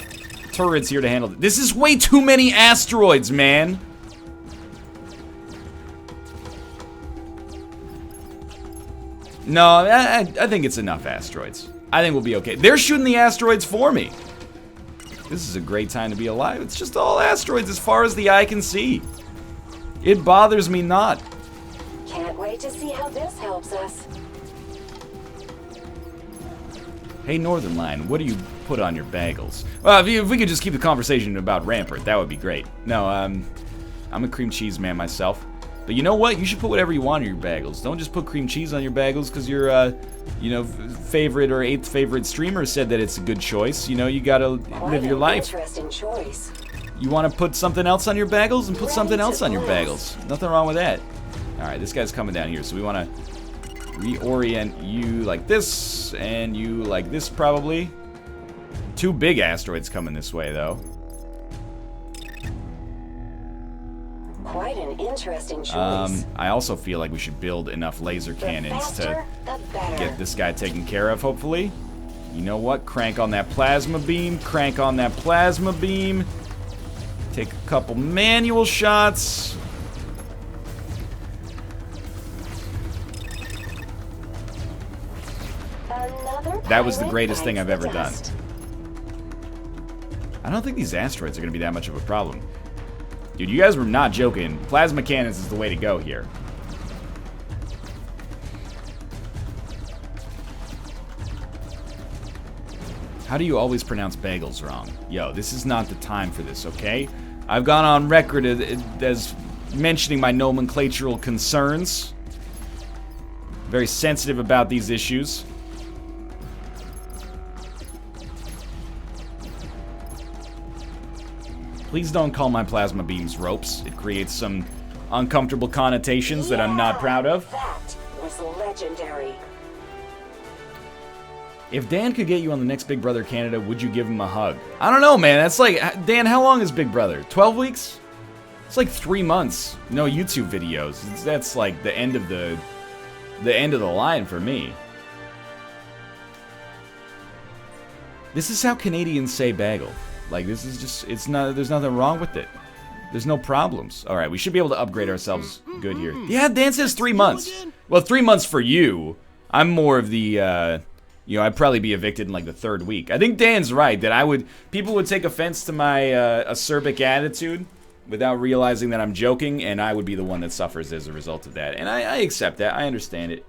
Speaker 1: turrets here to handle it. This is way too many asteroids, man. No, I think it's enough asteroids. I think we'll be okay. They're shooting the asteroids for me. This is a great time to be alive. It's just all asteroids as far as the eye can see. It bothers me not.
Speaker 3: Can't wait to see how this helps us.
Speaker 1: Hey, Northernlion, what do you put on your bagels? Well, if we could just keep the conversation about Rampart, that would be great. No, I'm a cream cheese man myself. But you know what? You should put whatever you want on your bagels. Don't just put cream cheese on your bagels because your, you know, favorite or 8th favorite streamer said that it's a good choice. You know, you gotta live your life.
Speaker 3: Interesting choice.
Speaker 1: You want to put something else on your bagels, and put something else on your bagels. Nothing wrong with that. All right, this guy's coming down here, so we want to reorient you like this, and you like this probably. 2 big asteroids coming this way, though.
Speaker 3: Quite an interesting choice.
Speaker 1: I also feel like we should build enough laser cannons to get this guy taken care of, hopefully. You know what? Crank on that plasma beam. Crank on that plasma beam. Take a couple manual shots. That was the greatest thing I've ever done. I don't think these asteroids are going to be that much of a problem. Dude, you guys were not joking. Plasma cannons is the way to go here. How do you always pronounce bagels wrong? Yo, this is not the time for this, okay? I've gone on record as mentioning my nomenclatural concerns. Very sensitive about these issues. Please don't call my plasma beams ropes. It creates some uncomfortable connotations that I'm not proud of.
Speaker 3: That was legendary.
Speaker 1: If Dan could get you on the next Big Brother Canada, would you give him a hug? I don't know, man. That's like, Dan, how long is Big Brother? 12 weeks? It's like 3 months. No YouTube videos. That's like the end of the line for me. This is how Canadians say bagel. Like, this is just, it's not, there's nothing wrong with it. There's no problems. All right, we should be able to upgrade ourselves good here. Yeah, Dan says 3 months. Well, 3 months for you. I'm more of the, you know, I'd probably be evicted in like the 3rd week. I think Dan's right that people would take offense to my acerbic attitude without realizing that I'm joking, and I would be the one that suffers as a result of that. And I accept that. I understand it.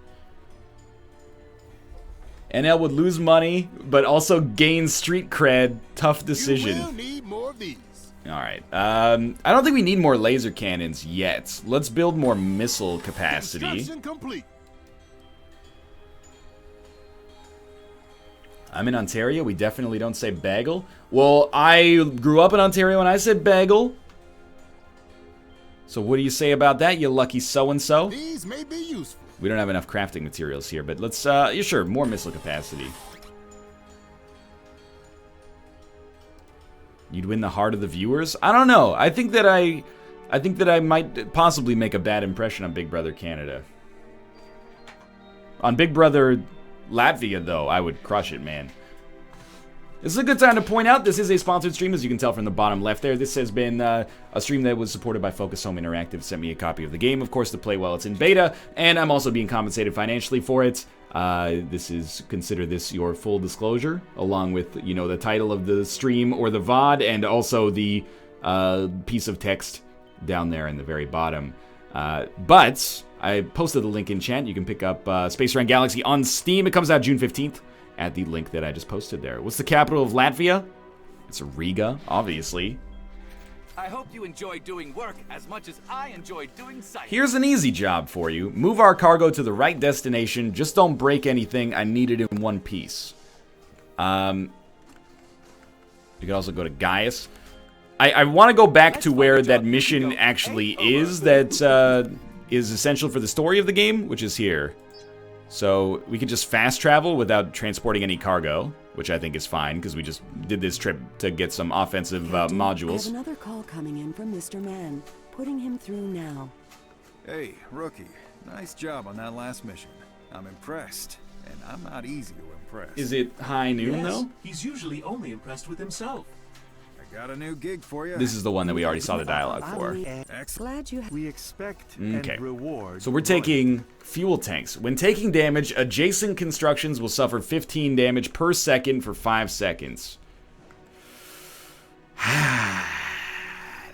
Speaker 1: NL would lose money, but also gain street cred. Tough decision.
Speaker 4: You will need more of these.
Speaker 1: Alright, I don't think we need more laser cannons yet. Let's build more missile capacity.
Speaker 4: Construction complete.
Speaker 1: I'm in Ontario. We definitely don't say bagel. Well, I grew up in Ontario and I said bagel. So what do you say about that, you lucky so-and-so?
Speaker 4: These may be useful.
Speaker 1: We don't have enough crafting materials here, but let's, yeah, sure, more missile capacity. You'd win the heart of the viewers? I don't know. I think that I might possibly make a bad impression on Big Brother Canada. On Big Brother Latvia, though, I would crush it, man. This is a good time to point out this is a sponsored stream, as you can tell from the bottom left there. This has been a stream that was supported by Focus Home Interactive. Sent me a copy of the game, of course, to play while it's in beta, and I'm also being compensated financially for it. Consider this your full disclosure, along with, you know, the title of the stream or the VOD, and also the piece of text down there in the very bottom. But I posted the link in chat. You can pick up Space Run Galaxy on Steam. It comes out June 15th at the link that I just posted there. What's the capital of Latvia? It's Riga, obviously.
Speaker 9: I hope you enjoy doing work as much as I enjoy doing science.
Speaker 1: Here's an easy job for you. Move our cargo to the right destination. Just don't break anything. I need it in one piece. You could also go to Gaius. I want to go back to where that mission actually is, that is essential for the story of the game, which is here. So we can just fast travel without transporting any cargo, which I think is fine, because we just did this trip to get some offensive modules.
Speaker 5: I have another call coming in from Mr. Mann. Putting him through now.
Speaker 6: Hey, rookie. Nice job on that last mission. I'm impressed, and I'm not easy to impress.
Speaker 1: Is it high noon,
Speaker 7: Yes,
Speaker 1: though?
Speaker 7: he's usually only impressed with himself.
Speaker 6: I got a new gig for you.
Speaker 1: This is the one that we already saw the dialogue for.
Speaker 6: Excellent.
Speaker 5: Glad you
Speaker 8: We expect
Speaker 1: Okay.
Speaker 8: and reward.
Speaker 1: So we're taking fuel tanks. When taking damage, adjacent constructions will suffer 15 damage per second for 5 seconds.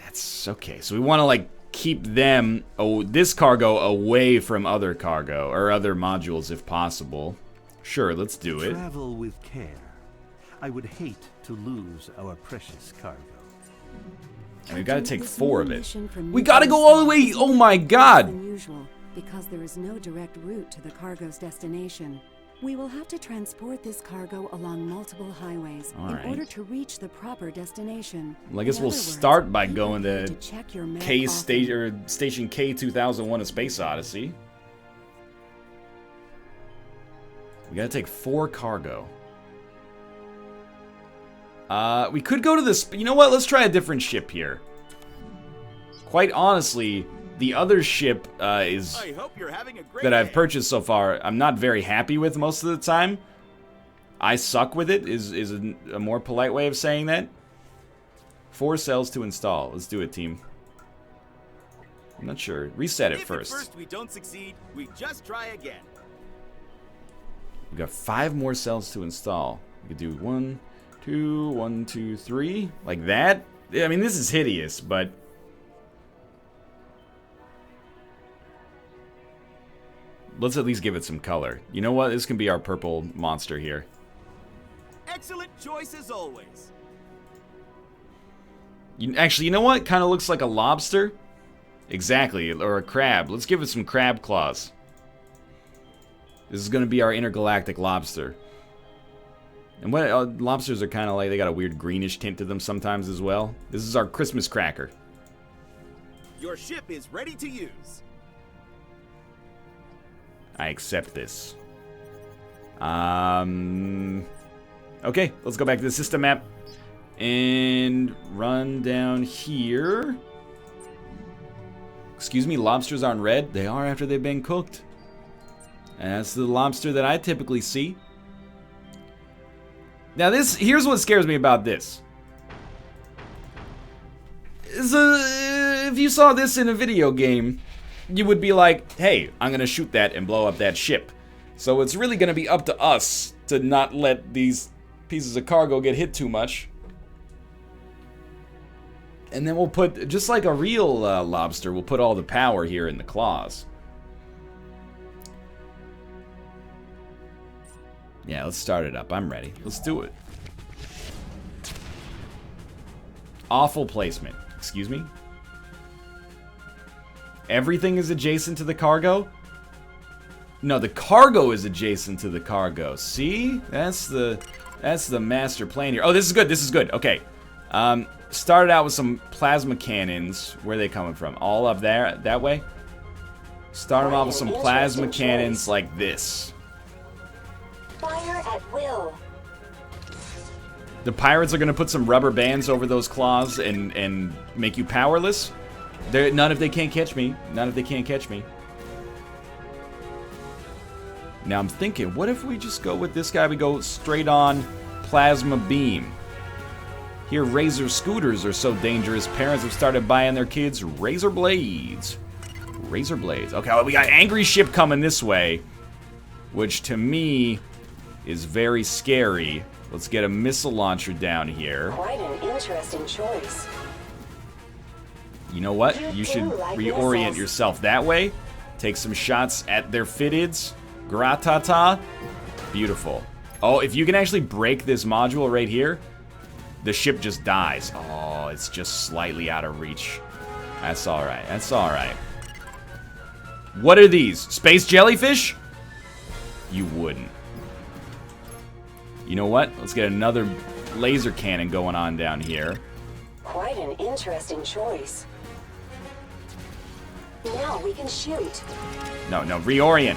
Speaker 1: That's okay. So we want to, like, keep them, this cargo away from other cargo, or other modules if possible. Sure, let's do it.
Speaker 8: Travel with care. I would hate to lose our precious cargo.
Speaker 1: And we've got to
Speaker 5: Captain,
Speaker 1: take
Speaker 5: this
Speaker 1: 4
Speaker 5: new
Speaker 1: of it.
Speaker 5: mission from
Speaker 1: We got to go all the way. Oh my god.
Speaker 5: than usual, because there is no direct route to the cargo's destination. We will have to transport this cargo along multiple highways
Speaker 1: All
Speaker 5: in
Speaker 1: right.
Speaker 5: order to reach the proper destination.
Speaker 1: Well, I guess
Speaker 5: In
Speaker 1: we'll
Speaker 5: other words,
Speaker 1: start by
Speaker 5: be
Speaker 1: going
Speaker 5: prepared
Speaker 1: to
Speaker 5: check your map
Speaker 1: K
Speaker 5: often.
Speaker 1: Station K2001: A Space Odyssey. We got to take 4 cargo. We could go to this. You know what? Let's try a different ship here. Quite honestly, the other ship is
Speaker 4: I hope you're having a great
Speaker 1: that I've
Speaker 4: day.
Speaker 1: purchased so far, I'm not very happy with most of the time. I suck with it is a more polite way of saying that. 4 cells to install. Let's do it, team. I'm not sure. Reset it
Speaker 4: If
Speaker 1: first.
Speaker 4: at first we don't succeed, we just try again.
Speaker 1: We got 5 more cells to install. We could do 1, 2, 1, 2, 3, like that. I mean, this is hideous, but let's at least give it some color. You know what? This can be our purple monster here.
Speaker 4: Excellent choice as always.
Speaker 1: Actually, you know what? Kind of looks like a lobster. Exactly, or a crab. Let's give it some crab claws. This is going to be our intergalactic lobster. And what lobsters are kind of like, they got a weird greenish tint to them sometimes as well. This is our Christmas cracker.
Speaker 4: Your ship is ready to use.
Speaker 1: I accept this. Okay, let's go back to the system map and run down here. Excuse me, lobsters aren't red. They are after they've been cooked. And that's the lobster that I typically see. Now here's what scares me about this. If you saw this in a video game, you would be like, hey, I'm gonna shoot that and blow up that ship. So it's really gonna be up to us to not let these pieces of cargo get hit too much. And then we'll put, just like a real lobster, we'll put all the power here in the claws. Yeah, let's start it up. I'm ready. Let's do it. Awful placement. Excuse me? Everything is adjacent to the cargo? No, the cargo is adjacent to the cargo. See? That's the That's the master plan here. Oh, this is good. This is good. Okay. Started out with some plasma cannons. Where are they coming from? All up there? That way? Start them off with some plasma cannons like this.
Speaker 3: Fire at will.
Speaker 1: The pirates are going to put some rubber bands over those claws and make you powerless. None if they can't catch me. None if they can't catch me. Now I'm thinking, what if we just go with this guy? We go straight on plasma beam. Here, razor scooters are so dangerous. Parents have started buying their kids razor blades. Razor blades. Okay, well, we got angry ship coming this way, which to me is very scary. Let's get a missile launcher down here.
Speaker 3: Quite an interesting choice.
Speaker 1: You know what? You should reorient yourself that way. Take some shots at their fitteds. Gratata. Beautiful. Oh, if you can actually break this module right here, the ship just dies. Oh, it's just slightly out of reach. That's alright. That's alright. What are these? Space jellyfish? You wouldn't. You know what? Let's get another laser cannon going on down here.
Speaker 3: Quite an interesting choice. Now we can shoot.
Speaker 1: No, reorient.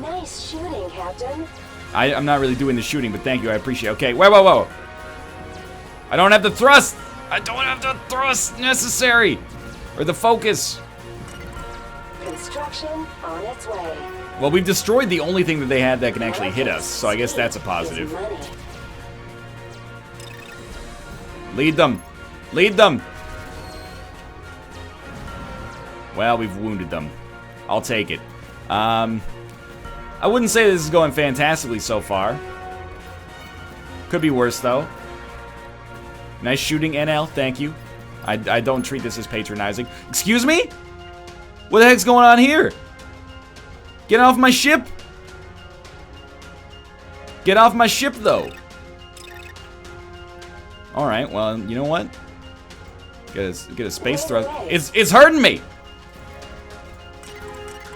Speaker 3: Nice shooting, Captain.
Speaker 1: I'm not really doing the shooting, but thank you, I appreciate it. Okay, whoa. I don't have the thrust! I don't have the thrust necessary! Or the focus.
Speaker 3: Construction on its way.
Speaker 1: Well, we've destroyed the only thing that they had that can actually hit us, so I guess that's a positive. Lead them! Lead them! Well, we've wounded them. I'll take it. I wouldn't say this is going fantastically so far. Could be worse, though. Nice shooting, NL. Thank you. I don't treat this as patronizing. Excuse me? What the heck's going on here? Get off my ship! Get off my ship, though. Alright, well, you know what? Get a space thrust. It's hurting me!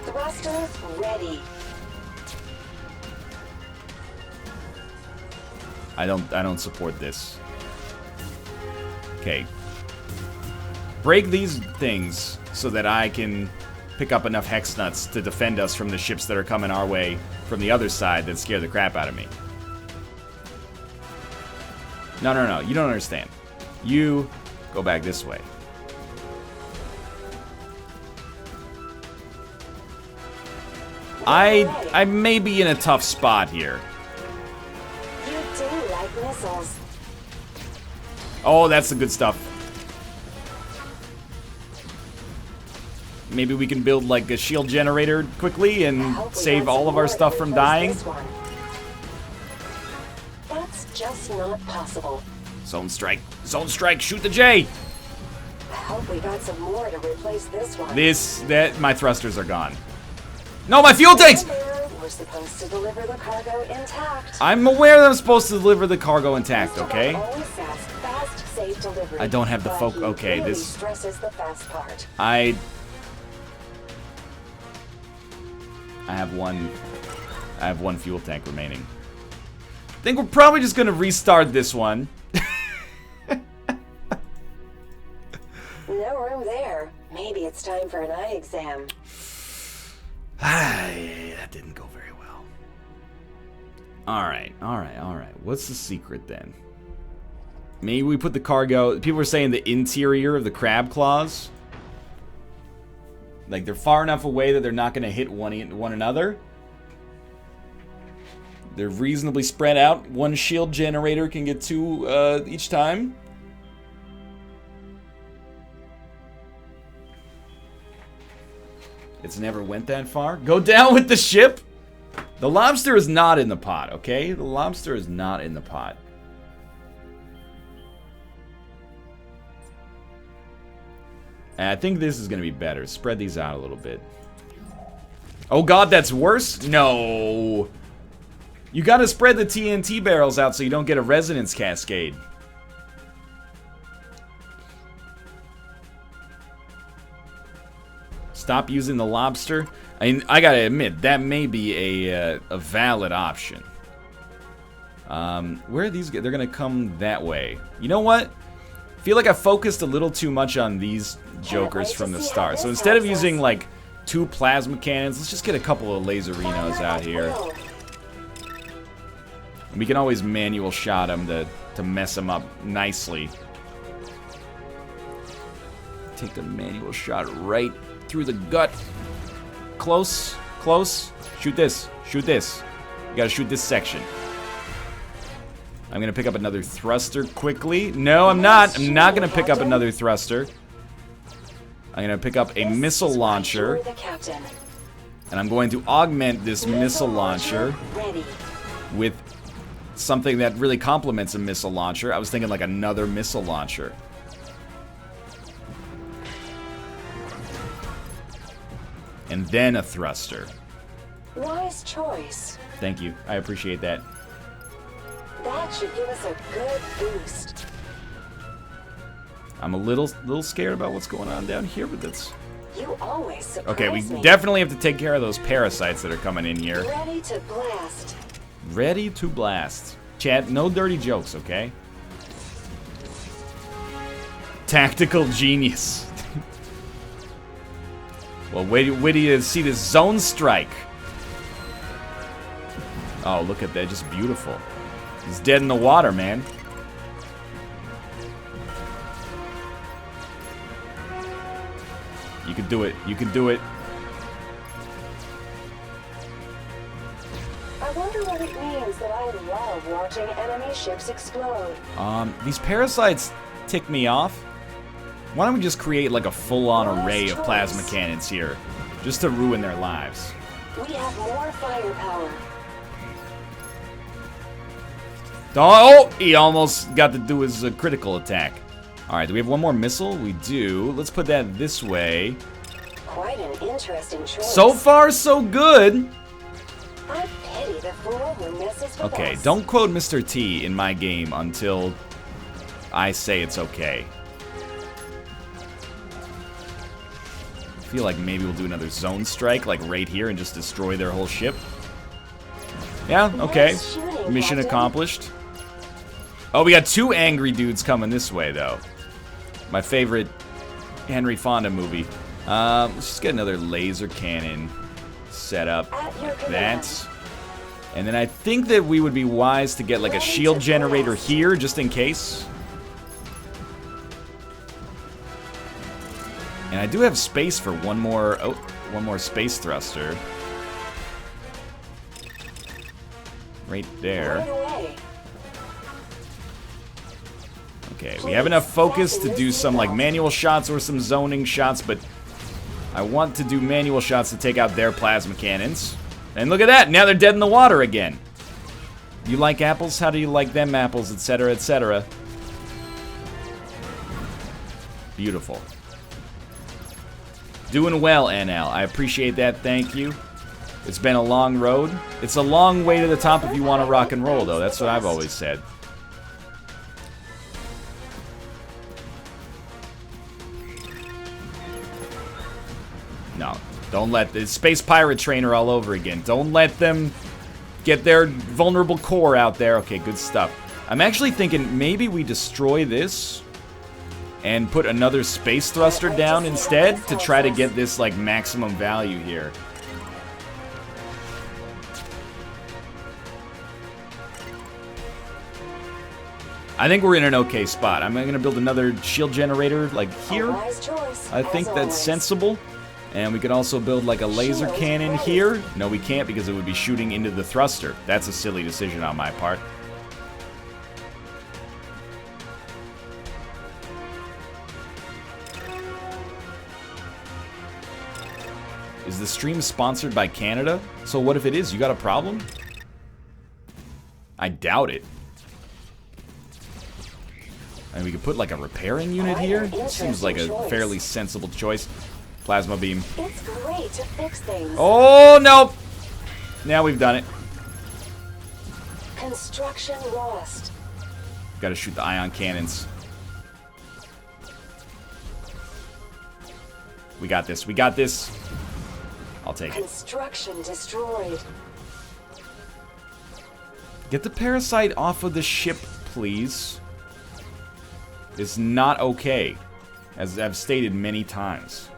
Speaker 3: Thrusters ready.
Speaker 1: I don't support this. Okay. Break these things so that I can pick up enough hex nuts to defend us from the ships that are coming our way from the other side that scare the crap out of me. No, you don't understand. You go back this way. I may be in a tough spot here.
Speaker 3: You do like missiles.
Speaker 1: Oh, that's the good stuff. Maybe we can build like a shield generator quickly and save all of our stuff from dying.
Speaker 3: That's just not possible.
Speaker 1: Zone strike. Zone strike. Shoot the J.
Speaker 3: I hope we got some more to replace this one.
Speaker 1: My thrusters are gone. No, my fuel tanks!
Speaker 3: We're supposed to deliver the cargo intact.
Speaker 1: I'm aware that I'm supposed to deliver the cargo intact, okay?
Speaker 3: Always says fast, safe delivery.
Speaker 1: I don't have the focus. Okay,
Speaker 3: really
Speaker 1: this
Speaker 3: stresses the fast part.
Speaker 1: I have one fuel tank remaining. I think we're probably just gonna restart this one.
Speaker 3: No room there. Maybe it's time for an eye exam.
Speaker 1: That didn't go very well. Alright. What's the secret then? Maybe we put the cargo... People are saying the interior of the crab claws. Like, they're far enough away that they're not going to hit one another. They're reasonably spread out. One shield generator can get two each time. It's never went that far. Go down with the ship. The lobster is not in the pot, okay? The lobster is not in the pot. And I think this is going to be better. Spread these out a little bit. Oh god, that's worse? No. You got to spread the TNT barrels out so you don't get a resonance cascade. Stop using the lobster. I mean, I gotta admit, that may be a valid option. Where are these? They're gonna come that way. You know what? I feel like I focused a little too much on these jokers from the start. So instead of using like 2 plasma cannons, let's just get a couple of laserinos out here. And we can always manual shot them to mess them up nicely. Take the manual shot right through the gut. Close, close. Shoot this, shoot this. You gotta shoot this section. I'm gonna pick up another thruster quickly. No, I'm not. I'm not gonna pick up another thruster. I'm gonna pick up a missile launcher. And I'm going to augment this missile launcher with something that really complements a missile launcher. I was thinking like another missile launcher. And then a thruster.
Speaker 3: Wise choice.
Speaker 1: Thank you. I appreciate that.
Speaker 3: That should give us a good boost.
Speaker 1: I'm a little scared about what's going on down here, but that's...
Speaker 3: You always surprise
Speaker 1: Okay, we
Speaker 3: me.
Speaker 1: definitely have to take care of those parasites that are coming in here.
Speaker 3: Ready to blast.
Speaker 1: Ready to blast. Chat, no dirty jokes, okay? Tactical genius. Well, wait till you see this zone strike. Oh, look at that, just beautiful. He's dead in the water, man. You can do it. You can do it.
Speaker 3: I wonder what it means that I love watching enemy ships explode.
Speaker 1: These parasites tick me off. Why don't we just create like a full-on array of plasma cannons here, just to ruin their lives?
Speaker 3: We have more firepower.
Speaker 1: Oh, he almost got to do his critical attack. All right, do we have one more missile? We do. Let's put that this way.
Speaker 3: Quite an interesting choice.
Speaker 1: So far, so good.
Speaker 3: I pity the fool who messes with
Speaker 1: Okay,
Speaker 3: us.
Speaker 1: don't quote Mr. T in my game until I say it's okay. I feel like maybe we'll do another zone strike, like right here, and just destroy their whole ship. Yeah, okay.
Speaker 3: Nice shooting,
Speaker 1: Mission
Speaker 3: Captain.
Speaker 1: accomplished. Oh, we got 2 angry dudes coming this way, though. My favorite Henry Fonda movie. Let's just get another laser cannon set up like that. And then I think that we would be wise to get like a shield generator here, just in case. And I do have space for one more space thruster. Right there.
Speaker 3: Right away.
Speaker 1: Okay, we have enough focus to do some like manual shots or some zoning shots, but I want to do manual shots to take out their plasma cannons. And look at that, now they're dead in the water again. You like apples? How do you like them apples, etc., etc.? Beautiful. Doing well, NL. I appreciate that, thank you. It's been a long road. It's a long way to the top if you want to rock and roll, though. That's what I've always said. No, don't let the space pirate trainer all over again. Don't let them get their vulnerable core out there. Okay, good stuff. I'm actually thinking maybe we destroy this and put another space thruster down instead to try to get this like maximum value here. I think we're in an okay spot. I'm gonna build another shield generator like here. I think that's sensible. And we could also build like a laser cannon here. No, we can't because it would be shooting into the thruster. That's a silly decision on my part. Is the stream sponsored by Canada? So what if it is? You got a problem? I doubt it. And we could put like a repairing unit here. Seems like a fairly sensible choice. Plasma beam.
Speaker 3: It's great to fix things.
Speaker 1: Oh, no. Now we've done it.
Speaker 3: Construction lost.
Speaker 1: Gotta shoot the ion cannons. We got this. We got this. I'll take it.
Speaker 3: Construction destroyed.
Speaker 1: Get the parasite off of the ship, please. It's not okay, as I've stated many times.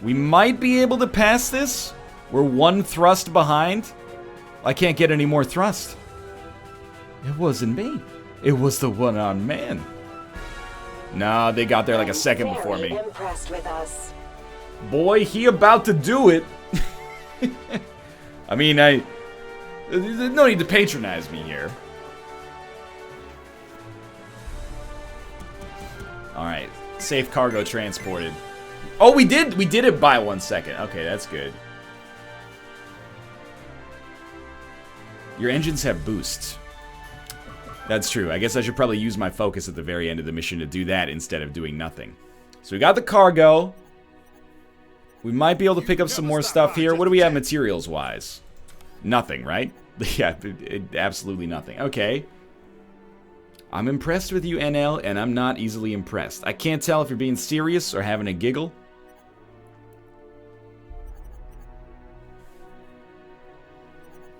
Speaker 1: We might be able to pass this. We're one thrust behind. I can't get any more thrust. It wasn't me. It was the one-armed man. Nah, they got there like a second before me.
Speaker 3: Impressed with us.
Speaker 1: Boy, he about to do it. I mean, there's no need to patronize me here. Alright, safe cargo transported. Oh, we did it by 1 second. Okay, that's good. Your engines have boosts. That's true. I guess I should probably use my focus at the very end of the mission to do that instead of doing nothing. So we got the cargo. We might be able to pick up some more stuff here. What do we have materials-wise? Nothing, right? Yeah, absolutely nothing. Okay. I'm impressed with you, NL, and I'm not easily impressed. I can't tell if you're being serious or having a giggle.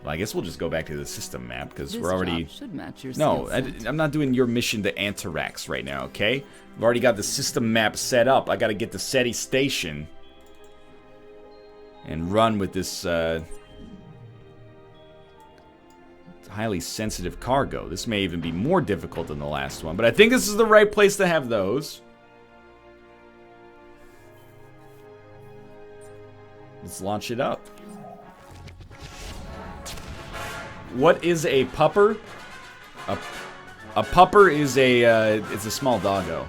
Speaker 1: Well, I guess we'll just go back to the system map, because we're already...
Speaker 2: Should match your
Speaker 1: No, I'm not doing your mission to Antarax right now, okay? I've already got the system map set up. I gotta get to SETI Station and run with this highly sensitive cargo. This may even be more difficult than the last one, but I think this is the right place to have those. Let's launch it up. What is a pupper? A pupper is it's a small doggo.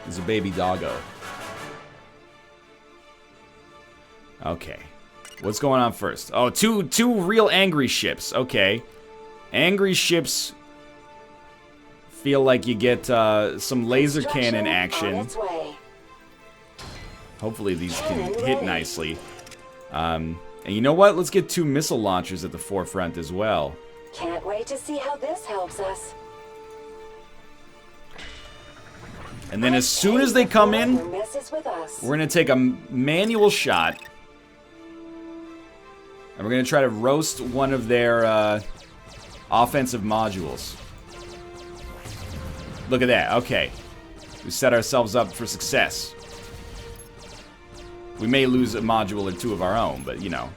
Speaker 1: It's a baby doggo. Okay. What's going on first? Oh, two real angry ships. Okay. Angry ships feel like you get some laser cannon action. Hopefully these can hit nicely. And you know what? Let's get 2 missile launchers at the forefront as well.
Speaker 3: Can't wait to see how this helps us.
Speaker 1: And then as soon as they come in, we're going to take a manual shot. And we're going to try to roast one of their offensive modules. Look at that. Okay. We set ourselves up for success. We may lose a module or 2 of our own, but, you know,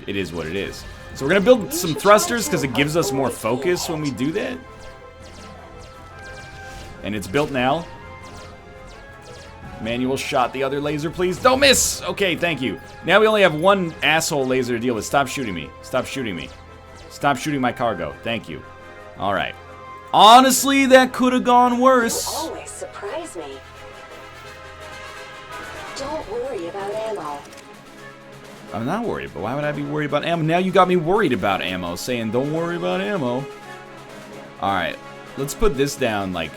Speaker 1: it is what it is. So we're going to build some thrusters because it gives us more focus when we do that. And it's built now. Manual shot the other laser, please. Don't miss! Okay, thank you. Now we only have 1 asshole laser to deal with. Stop shooting me. Stop shooting me. Stop shooting my cargo. Thank you. Alright. Honestly, that could have gone worse.
Speaker 3: You always surprise me. Don't worry about ammo.
Speaker 1: I'm not worried, but why would I be worried about ammo? Now you got me worried about ammo, saying don't worry about ammo. Alright, let's put this down, like...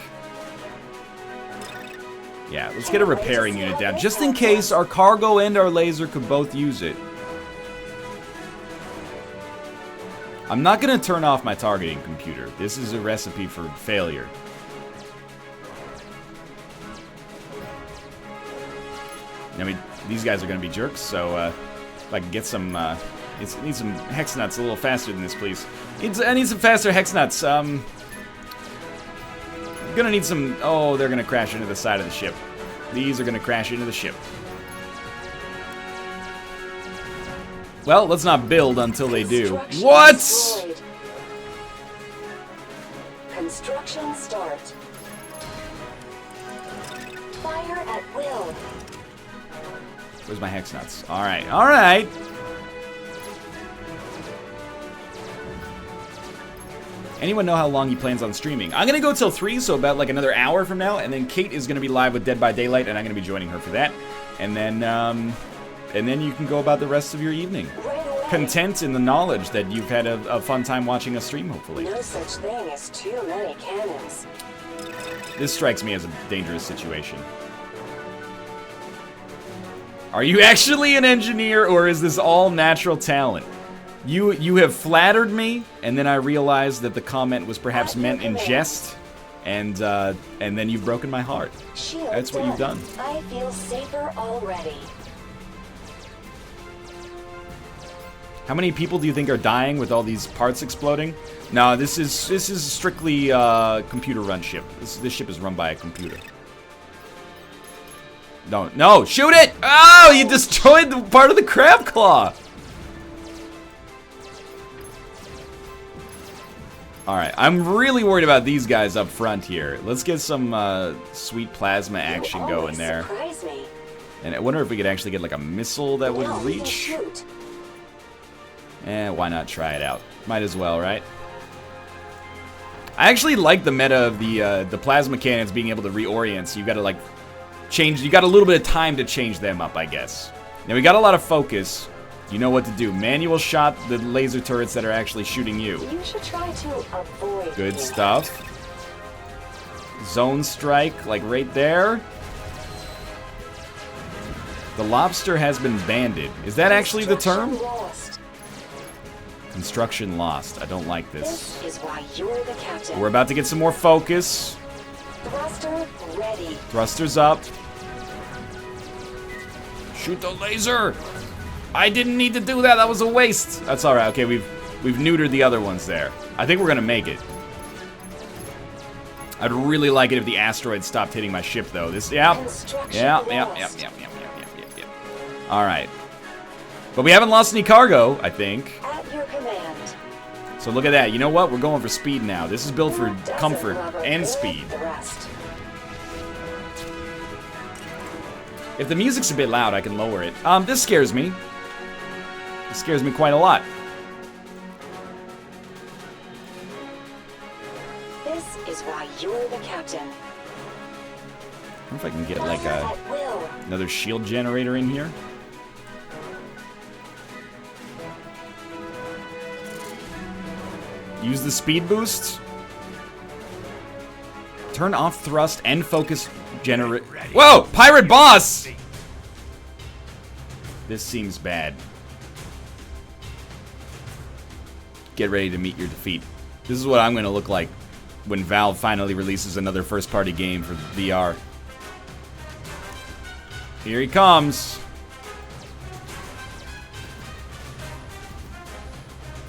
Speaker 1: Yeah, let's get a repairing unit down, just in case our cargo and our laser could both use it. I'm not going to turn off my targeting computer. This is a recipe for failure. I mean, these guys are going to be jerks, so if I can get some, need some hex nuts a little faster than this, please. I need some faster hex nuts. I'm gonna need some, oh, they're going to crash into the side of the ship. These are going to crash into the ship. Well, let's not build until they do. What?
Speaker 3: Construction start. Fire at will.
Speaker 1: Where's my hex nuts? Alright, alright. Anyone know how long he plans on streaming? I'm gonna go till 3, so about like another hour from now, and then Kate is gonna be live with Dead by Daylight, and I'm gonna be joining her for that. And then you can go about the rest of your evening. Content in the knowledge that you've had a fun time watching us stream, hopefully.
Speaker 3: No such thing as too many cannons.
Speaker 1: This strikes me as a dangerous situation. Are you actually an engineer, or is this all natural talent? You have flattered me, and then I realized that the comment was perhaps meant in jest, and then you've broken my heart. That's what you've done.
Speaker 3: I feel safer already.
Speaker 1: How many people do you think are dying with all these parts exploding? No, this is strictly computer run ship. This ship is run by a computer. No, shoot it! Oh, you destroyed the part of the crab claw. Alright, I'm really worried about these guys up front here. Let's get some sweet plasma action going there. And I wonder if we could actually get like a missile that would reach. Why not try it out? Might as well, right? I actually like the meta of the plasma cannons being able to reorient, so you gotta like change, you got a little bit of time to change them up, I guess. Now we got a lot of focus. You know what to do. Manual shot the laser turrets that are actually shooting you.
Speaker 3: You should try to avoid
Speaker 1: good stuff. Zone strike, like right there. The lobster has been banded. Is that actually the term? Construction lost. I don't like this.
Speaker 3: This is why you're the captain.
Speaker 1: We're about to get some more focus.
Speaker 3: Thruster ready.
Speaker 1: Thrusters up. Shoot the laser. I didn't need to do that. That was a waste. That's all right. Okay, we've neutered the other ones there. I think we're gonna make it. I'd really like it if the asteroid stopped hitting my ship, though. This, yeah. All right. But we haven't lost any cargo, I think.
Speaker 3: At your command.
Speaker 1: So look at that. You know what? We're going for speed now. This is built for comfort and speed. If the music's a bit loud, I can lower it. This scares me. It scares me quite a lot.
Speaker 3: This is why you're the captain.
Speaker 1: I wonder if I can get like another shield generator in here. Use the speed boost. Turn off thrust and focus generate. Whoa! Pirate boss! This seems bad. Get ready to meet your defeat. This is what I'm going to look like when Valve finally releases another first-party game for VR. Here he comes.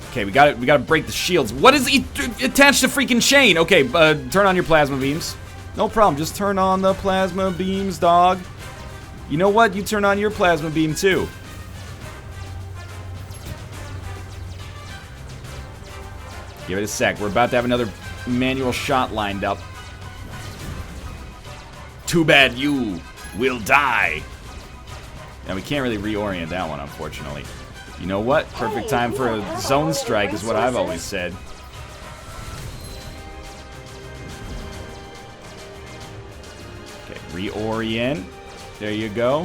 Speaker 1: Okay, we got to break the shields. What is he attached to freaking chain? Okay, turn on your plasma beams. No problem. Just turn on the plasma beams, dog. You know what? You turn on your plasma beam too. Give it a sec. We're about to have another manual shot lined up. Too bad you will die. Now we can't really reorient that one, unfortunately. You know what? Perfect time for a zone strike is what I've always said. Okay, reorient. There you go.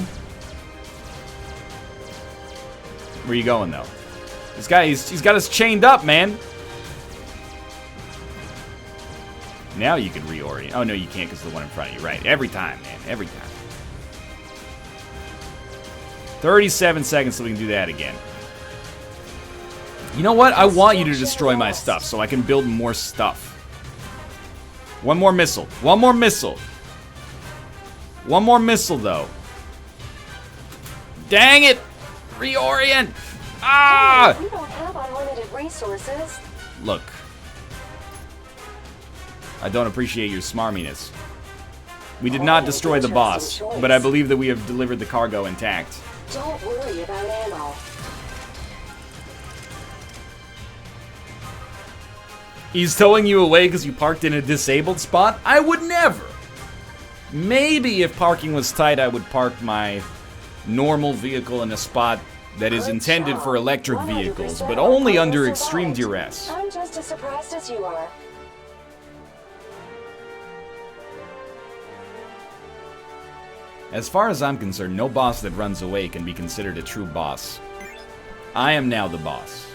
Speaker 1: Where are you going, though? This guy, he's got us chained up, man. Now you can reorient. Oh, no, you can't because the one in front of you. Right, every time, man. Every time. 37 seconds so we can do that again. You know what? I want you to destroy my stuff so I can build more stuff. One more missile. One more missile. One more missile, though. Dang it! Reorient! Ah!
Speaker 3: We don't have unlimited resources.
Speaker 1: Look. I don't appreciate your smarminess. We did not destroy the boss, but I believe that we have delivered the cargo intact.
Speaker 3: Don't worry about ammo.
Speaker 1: He's towing you away because you parked in a disabled spot? I would never! Maybe if parking was tight, I would park my normal vehicle in a spot that is intended for electric vehicles, but only under extreme duress.
Speaker 3: I'm just as surprised as you are.
Speaker 1: As far as I'm concerned, no boss that runs away can be considered a true boss. I am now the boss.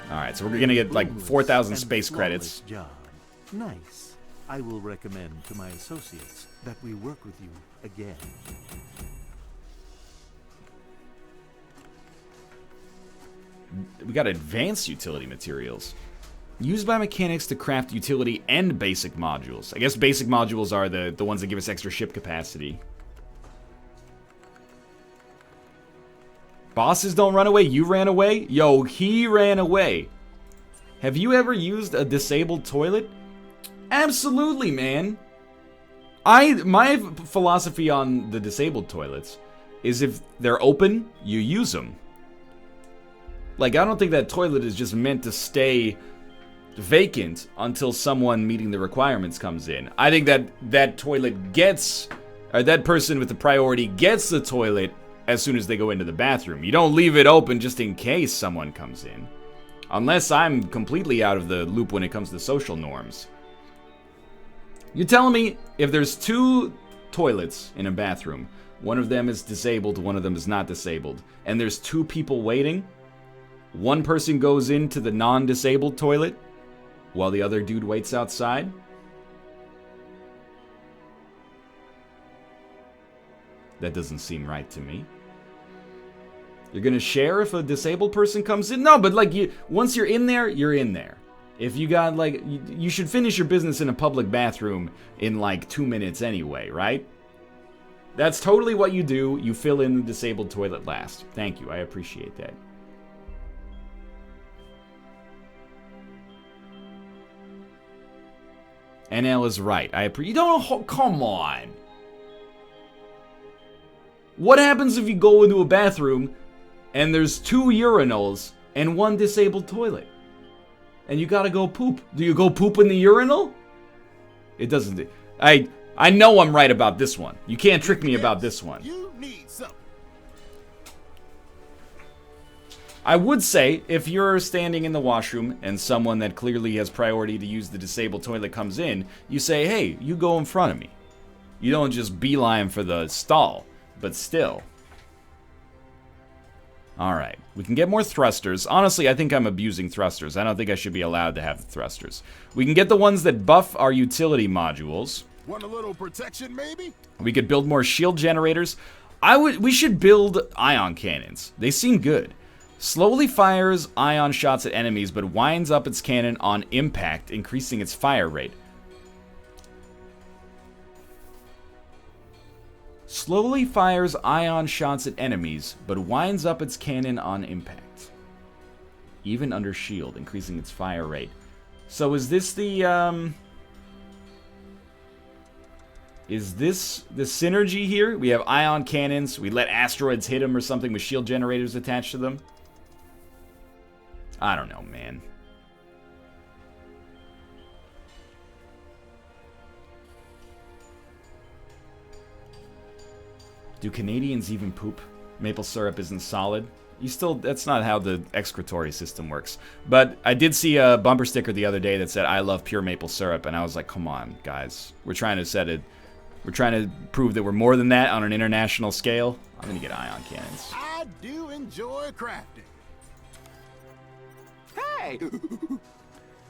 Speaker 1: Alright, so we're gonna get like 4,000 space credits.
Speaker 8: Job. Nice. I will recommend to my associates that we work with you again.
Speaker 1: We got advanced utility materials. Used by mechanics to craft utility and basic modules. I guess basic modules are the ones that give us extra ship capacity. Bosses don't run away. You ran away? Yo, he ran away. Have you ever used a disabled toilet? Absolutely, man. My philosophy on the disabled toilets is if they're open, you use them. Like, I don't think that toilet is just meant to stay vacant until someone meeting the requirements comes in. I think that that toilet gets, or that person with the priority gets the toilet as soon as they go into the bathroom. You don't leave it open just in case someone comes in. Unless I'm completely out of the loop when it comes to social norms. You're telling me if there's 2 toilets in a bathroom, one of them is disabled, one of them is not disabled, and there's 2 people waiting, one person goes into the non-disabled toilet while the other dude waits outside? That doesn't seem right to me. You're gonna share if a disabled person comes in? No, but like, once you're in there, you're in there. If you got like, you should finish your business in a public bathroom in like 2 minutes anyway, right? That's totally what you do. You fill in the disabled toilet last. Thank you, I appreciate that. NL is right. You don't, come on. What happens if you go into a bathroom and there's 2 urinals and 1 disabled toilet? And you gotta go poop. Do you go poop in the urinal? It doesn't. I know I'm right about this one. You can't trick me about this one.
Speaker 4: You need something.
Speaker 1: I would say, if you're standing in the washroom and someone that clearly has priority to use the disabled toilet comes in, you say, hey, you go in front of me. You don't just beeline for the stall, but still. Alright, we can get more thrusters. Honestly, I think I'm abusing thrusters. I don't think I should be allowed to have thrusters. We can get the ones that buff our utility modules.
Speaker 4: Want a little protection, maybe?
Speaker 1: We could build more shield generators. We should build ion cannons. They seem good. Slowly fires ion shots at enemies, but winds up its cannon on impact, increasing its fire rate. Slowly fires ion shots at enemies, but winds up its cannon on impact. Even under shield, increasing its fire rate. So is this the, is this the synergy here? We have ion cannons, we let asteroids hit them or something with shield generators attached to them? I don't know, man. Do Canadians even poop? Maple syrup isn't solid. That's not how the excretory system works. But I did see a bumper sticker the other day that said, I love pure maple syrup, and I was like, come on, guys. We're trying to prove that we're more than that on an international scale. I'm gonna get ion cannons.
Speaker 4: I do enjoy crafting.
Speaker 9: Hey!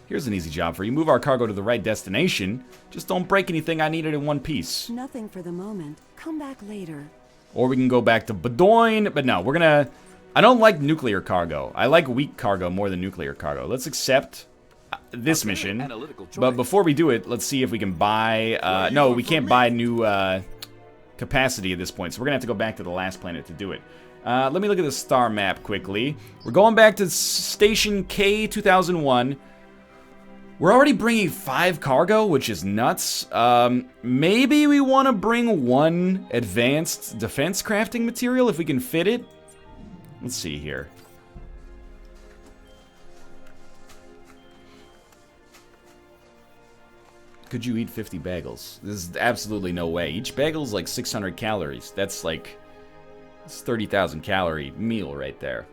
Speaker 1: Here's an easy job for you. Move our cargo to the right destination. Just don't break anything. I need it in one piece.
Speaker 5: Nothing for the moment. Come back later.
Speaker 1: Or we can go back to Bedoin. But no, we're gonna... I don't like nuclear cargo. I like weak cargo more than nuclear cargo. Let's accept this mission. But before we do it, let's see if we can buy... no, we can't buy new capacity at this point. So we're gonna have to go back to the last planet to do it. Let me look at the star map quickly. We're going back to Station K-2001. We're already bringing 5 cargo, which is nuts. Maybe we want to bring 1 advanced defense crafting material if we can fit it. Let's see here. Could you eat 50 bagels? There's absolutely no way. Each bagel is like 600 calories. That's like... It's 30,000 calorie meal right there.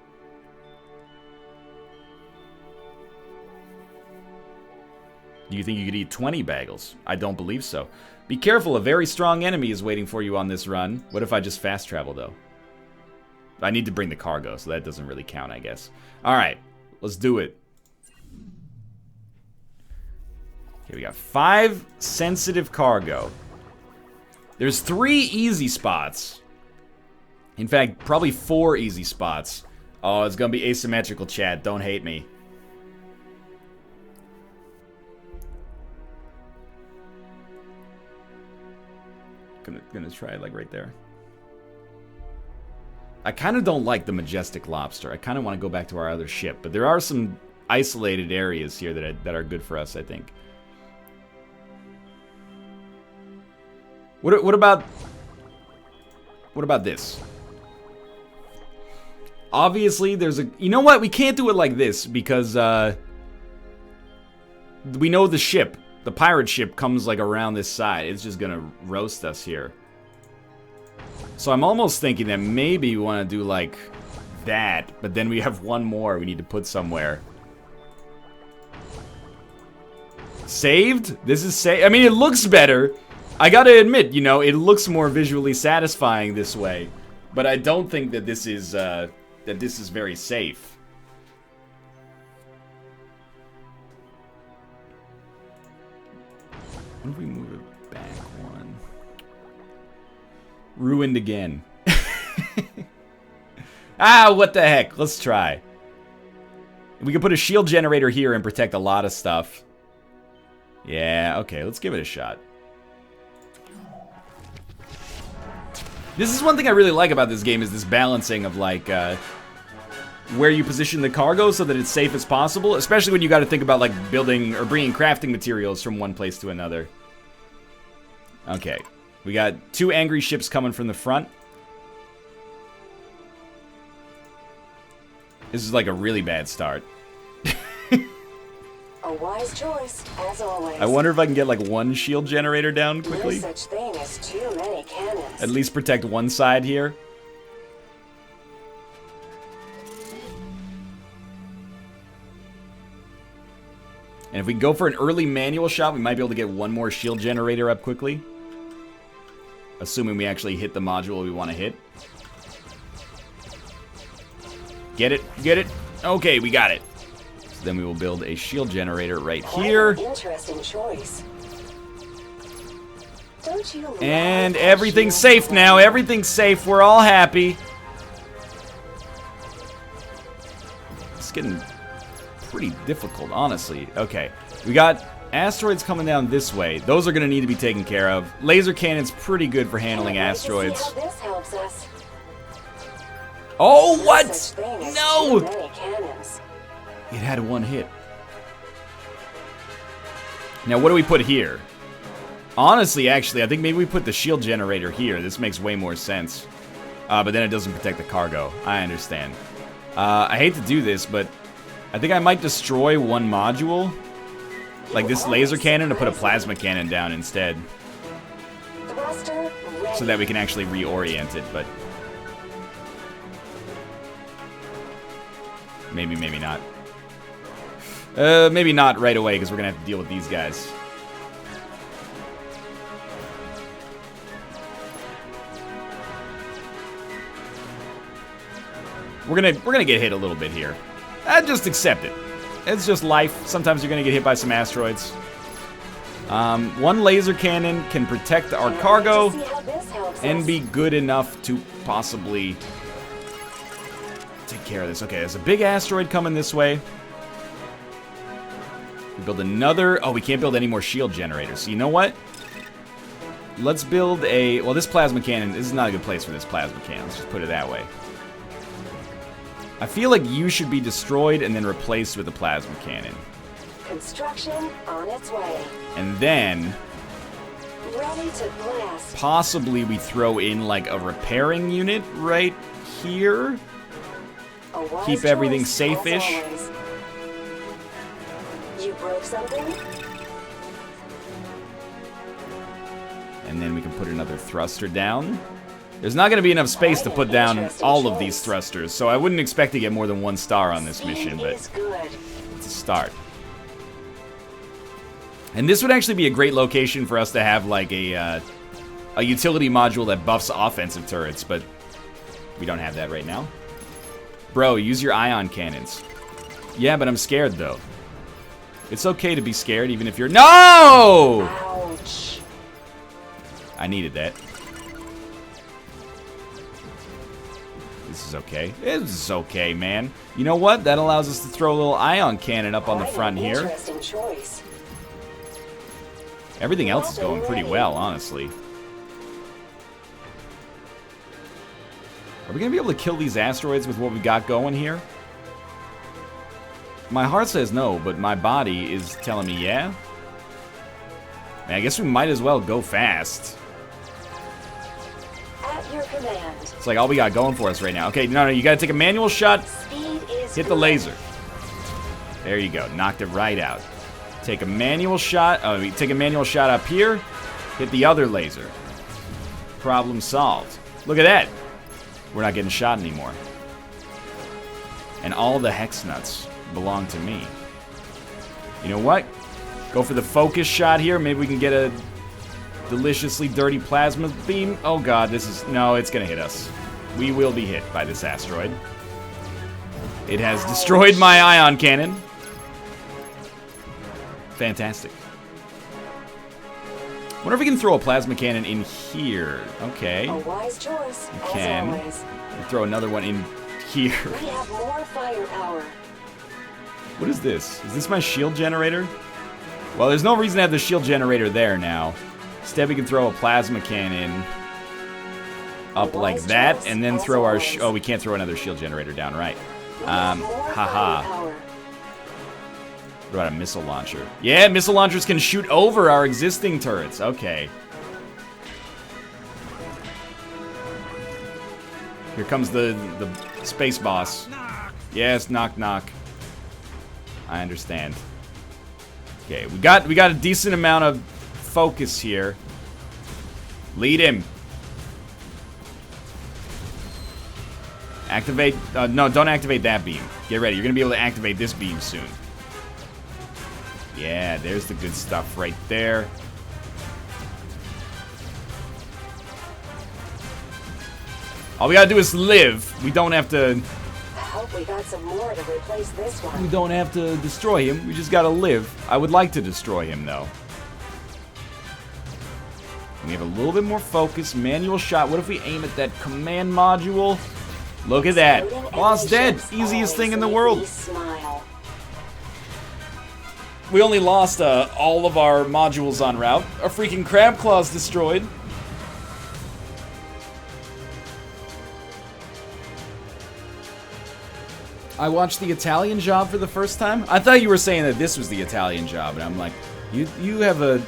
Speaker 1: Do you think you could eat 20 bagels? I don't believe so. Be careful, a very strong enemy is waiting for you on this run. What if I just fast travel, though? I need to bring the cargo, so that doesn't really count, I guess. Alright, let's do it. Okay, we got 5 sensitive cargo. There's 3 easy spots. In fact, probably 4 easy spots. Oh, it's gonna be asymmetrical, chat. Don't hate me. Gonna try it like right there. I kind of don't like the Majestic Lobster. I kind of want to go back to our other ship, but there are some isolated areas here that are good for us, I think. What about this? Obviously, there's a... You know what? We can't do it like this because we know the ship, the pirate ship, comes like around this side. It's just gonna roast us here. So I'm almost thinking that maybe we want to do like that, but then we have one more we need to put somewhere. Saved? This is saved. I mean, it looks better. I gotta admit, you know, it looks more visually satisfying this way, but I don't think that this is very safe. What if we move it back one? Ruined again. Ah, what the heck? Let's try. We can put a shield generator here and protect a lot of stuff. Yeah, okay, let's give it a shot. This is one thing I really like about this game, is this balancing of like where you position the cargo so that it's safe as possible, especially when you got to think about like building or bringing crafting materials from one place to another. Okay, we got 2 angry ships coming from the front. This is like a really bad start.
Speaker 3: A wise choice, as always.
Speaker 1: I wonder if I can get like 1 shield generator down quickly.
Speaker 3: No such thing as too many cannons.
Speaker 1: At least protect one side here. And if we go for an early manual shot, we might be able to get 1 more shield generator up quickly. Assuming we actually hit the module we want to hit. Get it? Get it? Okay, we got it. So then we will build a shield generator right here.
Speaker 3: Interesting choice. Don't you
Speaker 1: And everything's safe now. Everything's safe. We're all happy. It's getting pretty difficult, honestly. Okay, we got asteroids coming down this way. Those are going to need to be taken care of. Laser cannon's pretty good for handling asteroids.
Speaker 3: See how this helps us.
Speaker 1: Oh,
Speaker 3: No
Speaker 1: what?
Speaker 3: such thing as
Speaker 1: No!
Speaker 3: too many cannons.
Speaker 1: It had 1 hit. Now, what do we put here? Honestly, actually, I think maybe we put the shield generator here. This makes way more sense. But then it doesn't protect the cargo. I understand. I hate to do this, but I think I might destroy 1 module. Like this laser cannon, to put a plasma cannon down instead.
Speaker 3: Thruster ready.
Speaker 1: So that we can actually reorient it, but... Maybe, maybe not. Maybe not right away, because we're going to have to deal with these guys. We're gonna get hit a little bit here. Just accept it. It's just life. Sometimes you're gonna get hit by some asteroids. 1 laser cannon can protect our cargo and be good enough to possibly take care of this. Okay, there's a big asteroid coming this way. We build another... Oh, we can't build any more shield generators. So you know what? Let's build a... Well, this plasma cannon... This is not a good place for this plasma cannon. Let's just put it that way. I feel like you should be destroyed and then replaced with a plasma cannon.
Speaker 3: Construction on its way.
Speaker 1: And then...
Speaker 3: Ready to blast.
Speaker 1: Possibly we throw in, like, a repairing unit right here.
Speaker 3: A wise
Speaker 1: Keep everything
Speaker 3: choice,
Speaker 1: safe-ish.
Speaker 3: as always. You broke something?
Speaker 1: And then we can put another thruster down. There's not going to be enough space to put down all of these thrusters, so I wouldn't expect to get more than 1 star on this mission, but
Speaker 3: Is good.
Speaker 1: it's a start. And this would actually be a great location for us to have like a utility module that buffs offensive turrets, but we don't have that right now. Bro, use your ion cannons. Yeah, but I'm scared though. It's okay to be scared even if you're... No!
Speaker 3: Ouch.
Speaker 1: I needed that. This is okay. This is okay, man. You know what? That allows us to throw a little ion cannon up on the front here.
Speaker 3: Interesting choice.
Speaker 1: Everything else is going pretty well, honestly. Are we gonna be able to kill these asteroids with what we got going here? My heart says no, but my body is telling me yeah. Man, I guess we might as well go fast.
Speaker 3: At your command.
Speaker 1: It's like all we got going for us right now. Okay, no, you gotta take a manual shot.
Speaker 3: Speed is
Speaker 1: Hit the laser. There you go. Knocked it right out. Take a manual shot. Oh, we take a manual shot up here. Hit the other laser. Problem solved. Look at that. We're not getting shot anymore. And all the hex nuts belong to me. You know what? Go for the focus shot here. Maybe we can get a deliciously dirty plasma beam. Oh god, this is... No, it's gonna hit us. We will be hit by this asteroid. It has destroyed my ion cannon. Fantastic. Wonder if we can throw a plasma cannon in here. Okay.
Speaker 3: A wise choice.
Speaker 1: We can.
Speaker 3: As always.
Speaker 1: We'll throw another one in here.
Speaker 3: We have more firepower.
Speaker 1: What is this? Is this my shield generator? Well, there's no reason to have the shield generator there now. Instead, we can throw a plasma cannon up like that, and then throw our... Oh, we can't throw another shield generator down, right. Haha. What about a missile launcher? Yeah, missile launchers can shoot over our existing turrets. Okay. Here comes the space boss. Yes, knock knock. I understand. Okay, we got a decent amount of focus here. Lead him. Activate. No, don't activate that beam. Get ready. You're gonna be able to activate this beam soon. Yeah, there's the good stuff right there. All we gotta do is live. We don't have to...
Speaker 3: I hope we got some more to replace this one.
Speaker 1: We don't have to destroy him. We just gotta live. I would like to destroy him, though. We have a little bit more focus. Manual shot. What if we aim at that command module? Look at that. Boss dead. Easiest thing in the world. We only lost all of our modules en route. Our freaking crab claw's destroyed. I watched the Italian Job for the first time. I thought you were saying that this was the Italian Job, and I'm like, you have a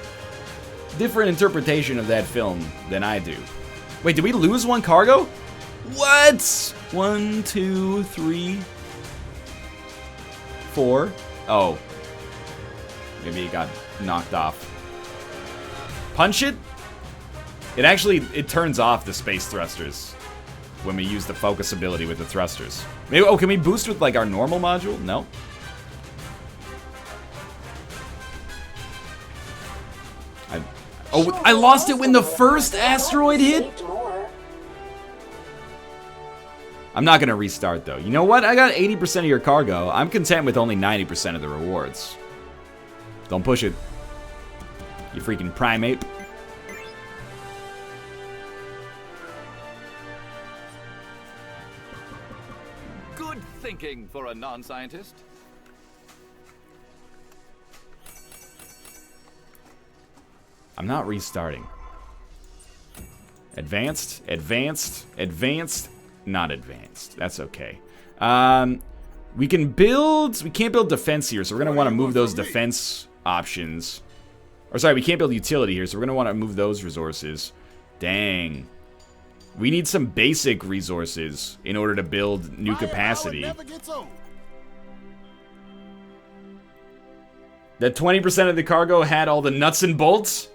Speaker 1: different interpretation of that film than I do. Wait, did we lose one cargo? What? 1, 2, 3, 4. Oh. Maybe it got knocked off. Punch it? It turns off the space thrusters when we use the focus ability with the thrusters. Maybe, oh, can we boost with like our normal module? No. I lost it when the first asteroid hit? I'm not gonna restart though. You know what? I got 80% of your cargo. I'm content with only 90% of the rewards. Don't push it. You freaking primate.
Speaker 9: Good thinking for a non-scientist.
Speaker 1: I'm not restarting. Advanced, advanced, advanced, not advanced. That's okay. We can't build defense here, so we're gonna want to move those defense options. Or sorry, we can't build utility here, so we're gonna want to move those resources. Dang. We need some basic resources in order to build new capacity. That 20% of the cargo had all the nuts and bolts?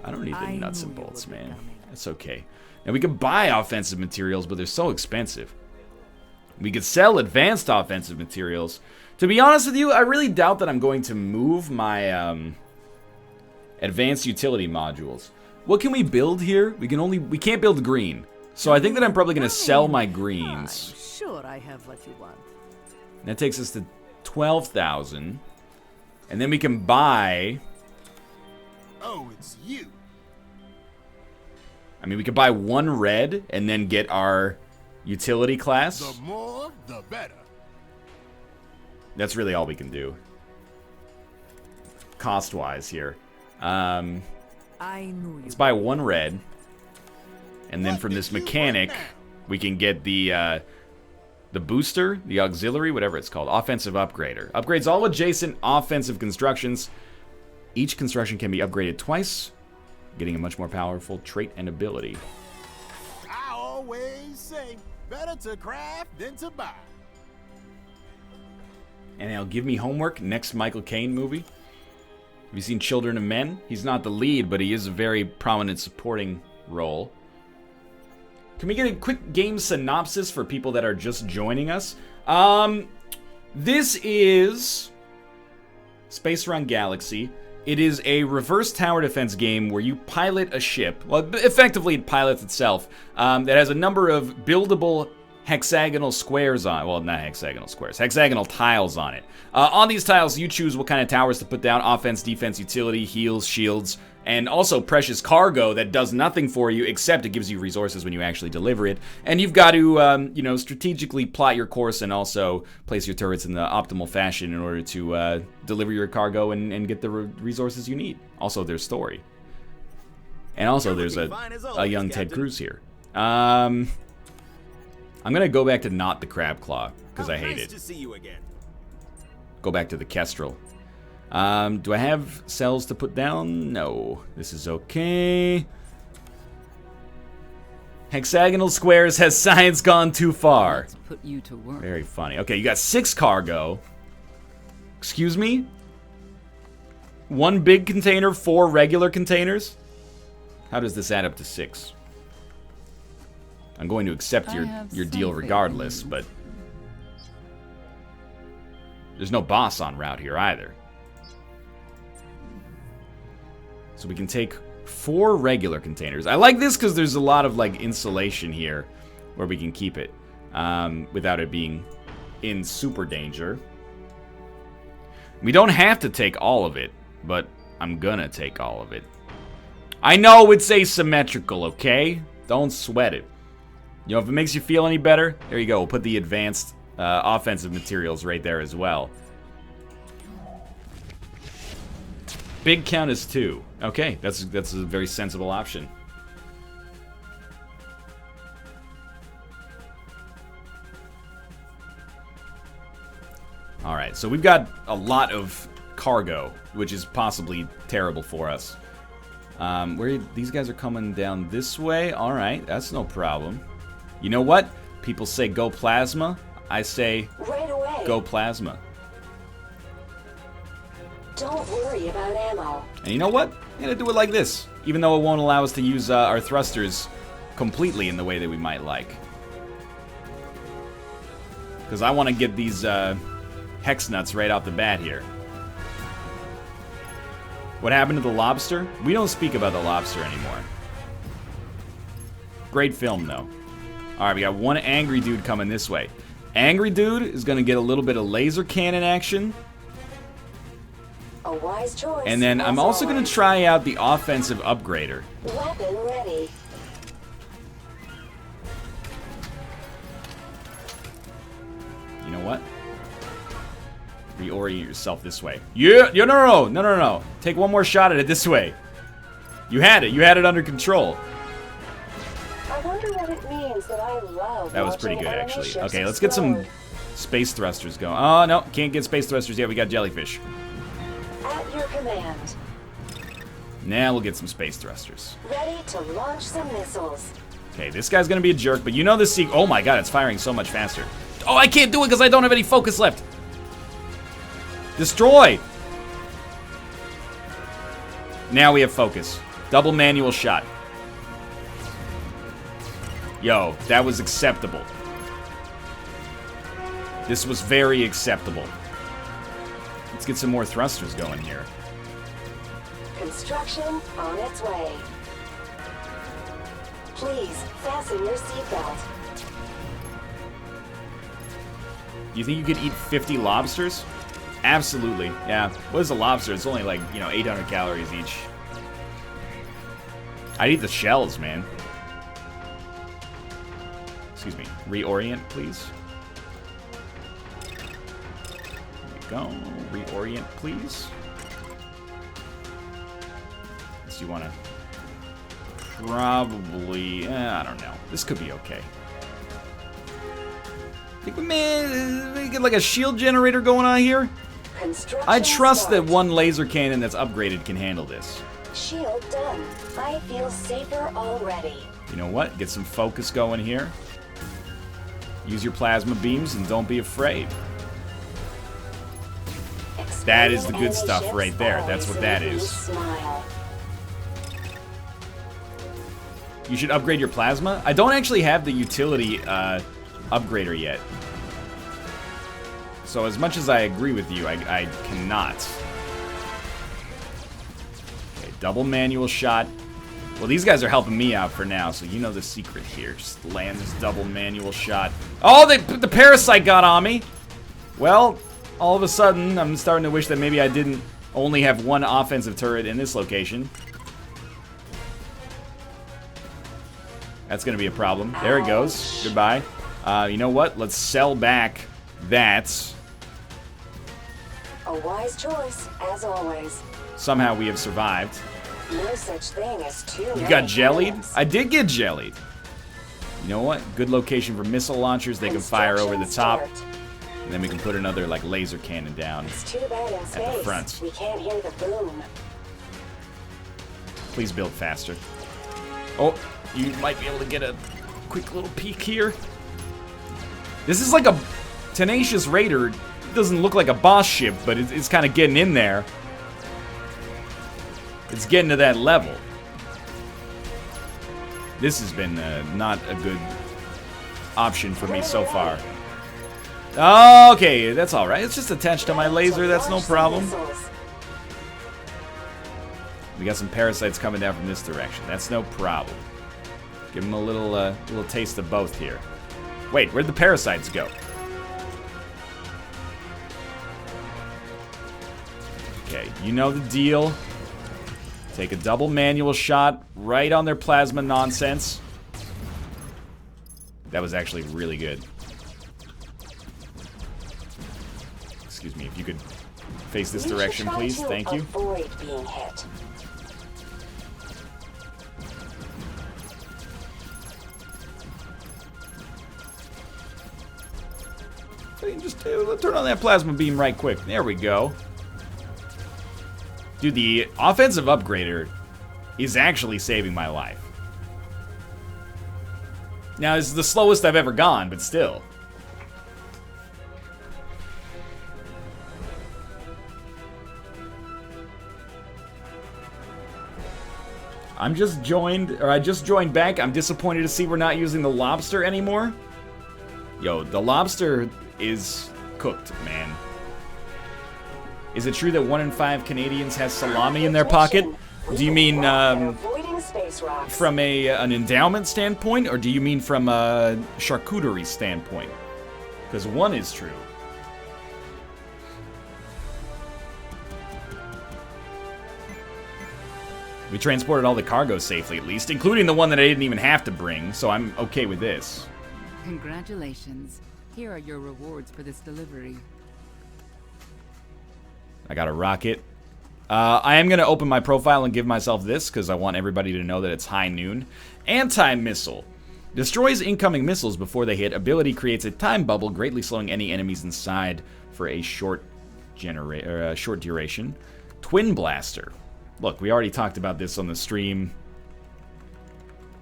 Speaker 1: I don't need the nuts and bolts, man. That's okay. And we can buy offensive materials, but they're so expensive. We could sell advanced offensive materials. To be honest with you, I really doubt that I'm going to move my advanced utility modules. What can we build here? We can't build green. So I think that I'm probably going to sell my greens.
Speaker 2: I'm sure I have what you want.
Speaker 1: That takes us to 12,000. And then we can buy...
Speaker 4: Oh, it's you.
Speaker 1: I mean, we could buy one red and then get our utility class.
Speaker 4: The more, the better.
Speaker 1: That's really all we can do. Cost-wise here.
Speaker 2: I knew you.
Speaker 1: Let's buy one red. And then from this mechanic, we can get the booster, the auxiliary, whatever it's called, offensive upgrader. Upgrades all adjacent offensive constructions. Each construction can be upgraded twice, getting a much more powerful trait and ability.
Speaker 4: I always say, better to craft than to buy.
Speaker 1: And they'll give me homework. Next Michael Caine movie. Have you seen Children of Men? He's not the lead, but he is a very prominent supporting role. Can we get a quick game synopsis for people that are just joining us? This is Space Run Galaxy. It is a reverse tower defense game where you pilot a ship. Well, effectively it pilots itself. That has a number of buildable hexagonal squares on, well, not hexagonal squares, hexagonal tiles on it. On these tiles, you choose what kind of towers to put down: offense, defense, utility, heals, shields, and also precious cargo that does nothing for you except it gives you resources when you actually deliver it. And you've got to, you know, strategically plot your course and also place your turrets in the optimal fashion in order to deliver your cargo and get the resources you need. Also, there's story. And also, there's a young Ted Cruz here. I'm gonna go back to not the Crab Claw because I hate it.
Speaker 4: To see you again.
Speaker 1: Go back to the Kestrel. Do I have cells to put down? No. This is okay. Hexagonal squares. Has science gone too far?
Speaker 2: Let's put you to work.
Speaker 1: Very funny. Okay, you got 6 cargo. Excuse me? 1 big container, 4 regular containers? How does this add up to 6? I'm going to accept your deal regardless, but there's no boss en route here either. So we can take 4 regular containers. I like this because there's a lot of like insulation here where we can keep it without it being in super danger. We don't have to take all of it, but I'm gonna take all of it. I know it's asymmetrical, okay? Don't sweat it. You know, if it makes you feel any better, there you go. We'll put the advanced offensive materials right there as well. Big count is 2. Okay, that's a very sensible option. All right, so we've got a lot of cargo, which is possibly terrible for us. These guys are coming down this way. All right, that's no problem. You know what? People say go plasma. I say
Speaker 3: Right away.
Speaker 1: go plasma.
Speaker 3: Don't worry about ammo.
Speaker 1: And you know what? I'm gonna do it like this, even though it won't allow us to use our thrusters completely in the way that we might like. Because I want to get these hex nuts right off the bat here. What happened to the lobster? We don't speak about the lobster anymore. Great film, though. Alright, we got 1 angry dude coming this way. Angry dude is going to get a little bit of laser cannon action.
Speaker 3: A wise choice.
Speaker 1: And then I'm also going to try out the offensive upgrader.
Speaker 3: Weapon ready.
Speaker 1: You know what? Reorient yourself this way. Yeah, no. Take 1 more shot at it this way. You had it. You had it under control.
Speaker 3: I wonder what it means that I love.
Speaker 1: That was pretty good,
Speaker 3: watching
Speaker 1: actually.
Speaker 3: enemy
Speaker 1: Okay,
Speaker 3: ships
Speaker 1: let's get some
Speaker 3: explode.
Speaker 1: space thrusters going. Oh, no, can't get space thrusters yet. We got jellyfish.
Speaker 3: At your command.
Speaker 1: Now we'll get some space thrusters.
Speaker 3: Ready to launch some missiles.
Speaker 1: Okay, this guy's gonna be a jerk, but you know this oh my god, it's firing so much faster. Oh, I can't do it because I don't have any focus left. Destroy! Now we have focus. Double manual shot. Yo, that was acceptable. This was very acceptable. Let's get some more thrusters going here.
Speaker 3: Construction on its way. Please fasten your seatbelt.
Speaker 1: Do you think you could eat 50 lobsters? Absolutely, yeah. What is a lobster? It's only like, 800 calories each. I'd eat the shells, man. Excuse me. Reorient, please. There we go. Reorient, please. So you want to probably... I don't know. This could be okay. Think we may get like a shield generator going on here? I trust that one laser cannon that's upgraded can handle this.
Speaker 3: Shield done. I feel safer already.
Speaker 1: You know what? Get some focus going here. Use your plasma beams and don't be afraid. That is the good stuff right there. That's what that is.
Speaker 3: Smile.
Speaker 1: You should upgrade your plasma. I don't actually have the utility upgrader yet. So as much as I agree with you, I cannot. Okay, double manual shot. Well, these guys are helping me out for now, so you know the secret here. Just land this double manual shot. Oh, the parasite got on me! Well, all of a sudden, I'm starting to wish that maybe I didn't only have one offensive turret in this location. That's gonna be a problem. There it goes. Goodbye. You know what? Let's sell back that.
Speaker 3: A wise choice, as always.
Speaker 1: Somehow we have survived.
Speaker 3: No such thing as too many.
Speaker 1: You got jellied?
Speaker 3: cannons.
Speaker 1: I did get jellied. You know what? Good location for missile launchers. They can fire over the top. And then we can put another, like, laser cannon down
Speaker 3: It's too bad in space.
Speaker 1: at the front.
Speaker 3: We can't hear the boom.
Speaker 1: Please build faster. Oh, you might be able to get a quick little peek here. This is like a tenacious raider. It doesn't look like a boss ship, but it's kind of getting in there. It's getting to that level. This has been not a good option for me so far. Okay, that's alright. It's just attached to my laser. That's no problem. We got some parasites coming down from this direction. That's no problem. Give them a little taste of both here. Wait, where'd the parasites go? Okay, you know the deal. Take a double manual shot right on their plasma nonsense. That was actually really good. Excuse me, if you could face this direction, please. Thank you.
Speaker 3: Avoid being hit.
Speaker 1: Just turn on that plasma beam right quick. There we go. Dude, the offensive upgrader is actually saving my life. Now, this is the slowest I've ever gone, but still. I just joined back. I'm disappointed to see we're not using the lobster anymore. Yo, the lobster is cooked, man. Is it true that 1 in 5 Canadians has salami in their pocket? Do you mean from an endowment standpoint, or do you mean from a charcuterie standpoint? Because one is true. We transported all the cargo safely, at least, including the one that I didn't even have to bring, so I'm okay with this.
Speaker 10: Congratulations. Here are your rewards for this delivery.
Speaker 1: I got a rocket. I am going to open my profile and give myself this, because I want everybody to know that it's high noon. Anti-missile. Destroys incoming missiles before they hit. Ability creates a time bubble, greatly slowing any enemies inside for a short duration. Twin Blaster. Look, we already talked about this on the stream.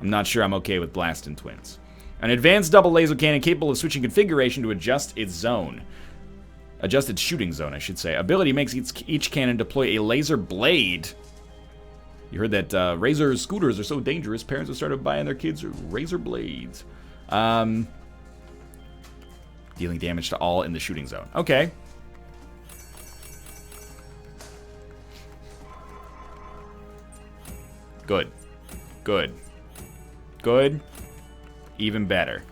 Speaker 1: I'm not sure I'm okay with blasting twins. An advanced double laser cannon capable of switching configuration to adjust its zone. Adjust its shooting zone, I should say. Ability makes each cannon deploy a laser blade. You heard that razor scooters are so dangerous, parents have started buying their kids razor blades. Dealing damage to all in the shooting zone. Okay. Good. Good. Good. Even better.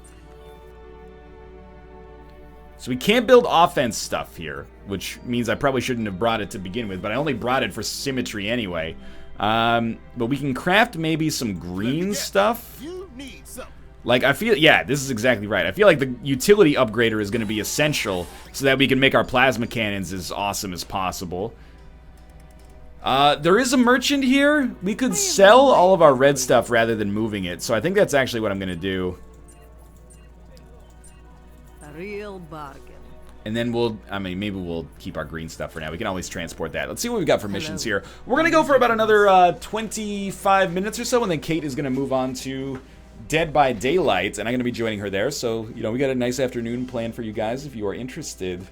Speaker 1: So we can't build offense stuff here, which means I probably shouldn't have brought it to begin with, but I only brought it for symmetry anyway. But we can craft maybe some green stuff. Like, I feel, yeah, this is exactly right. I feel like the utility upgrader is going to be essential so that we can make our plasma cannons as awesome as possible. There is a merchant here. We could sell all of our red stuff rather than moving it, so I think that's actually what I'm going to do.
Speaker 2: A real bargain.
Speaker 1: And then maybe we'll keep our green stuff for now. We can always transport that. Let's see what we've got for missions here. We're going to go for about another 25 minutes or so, and then Kate is going to move on to Dead by Daylight, and I'm going to be joining her there. So, we got a nice afternoon planned for you guys. If you are interested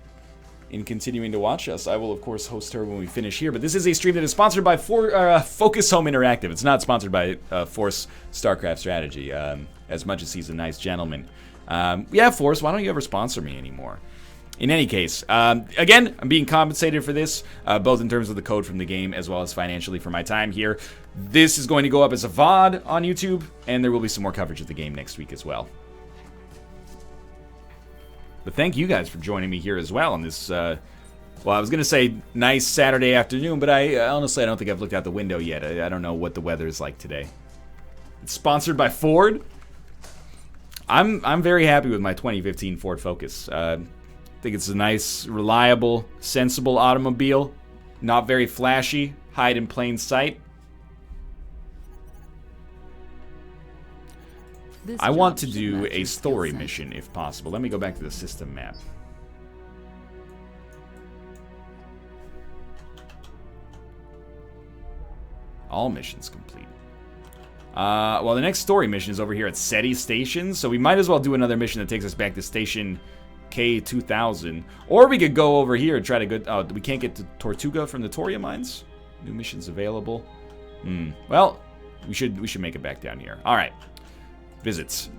Speaker 1: in continuing to watch us, I will, of course, host her when we finish here. But this is a stream that is sponsored by Focus Home Interactive. It's not sponsored by Force StarCraft Strategy, as much as he's a nice gentleman. Yeah, Force, why don't you ever sponsor me anymore? In any case, again, I'm being compensated for this, both in terms of the code from the game as well as financially for my time here. This is going to go up as a VOD on YouTube, and there will be some more coverage of the game next week as well. But thank you guys for joining me here as well on this, well, I was going to say nice Saturday afternoon, but honestly, I don't think I've looked out the window yet. I don't know what the weather is like today. It's sponsored by Ford. I'm very happy with my 2015 Ford Focus. I think it's a nice, reliable, sensible automobile. Not very flashy. Hide in plain sight. I want to do a story mission if possible. Let me go back to the system map. All missions complete. Well, the next story mission is over here at SETI Station, so we might as well do another mission that takes us back to Station K2000. Or we could go over here and try to go... Oh, we can't get to Tortuga from the Toria mines? New missions available. Well, we should make it back down here. Alright. Visits.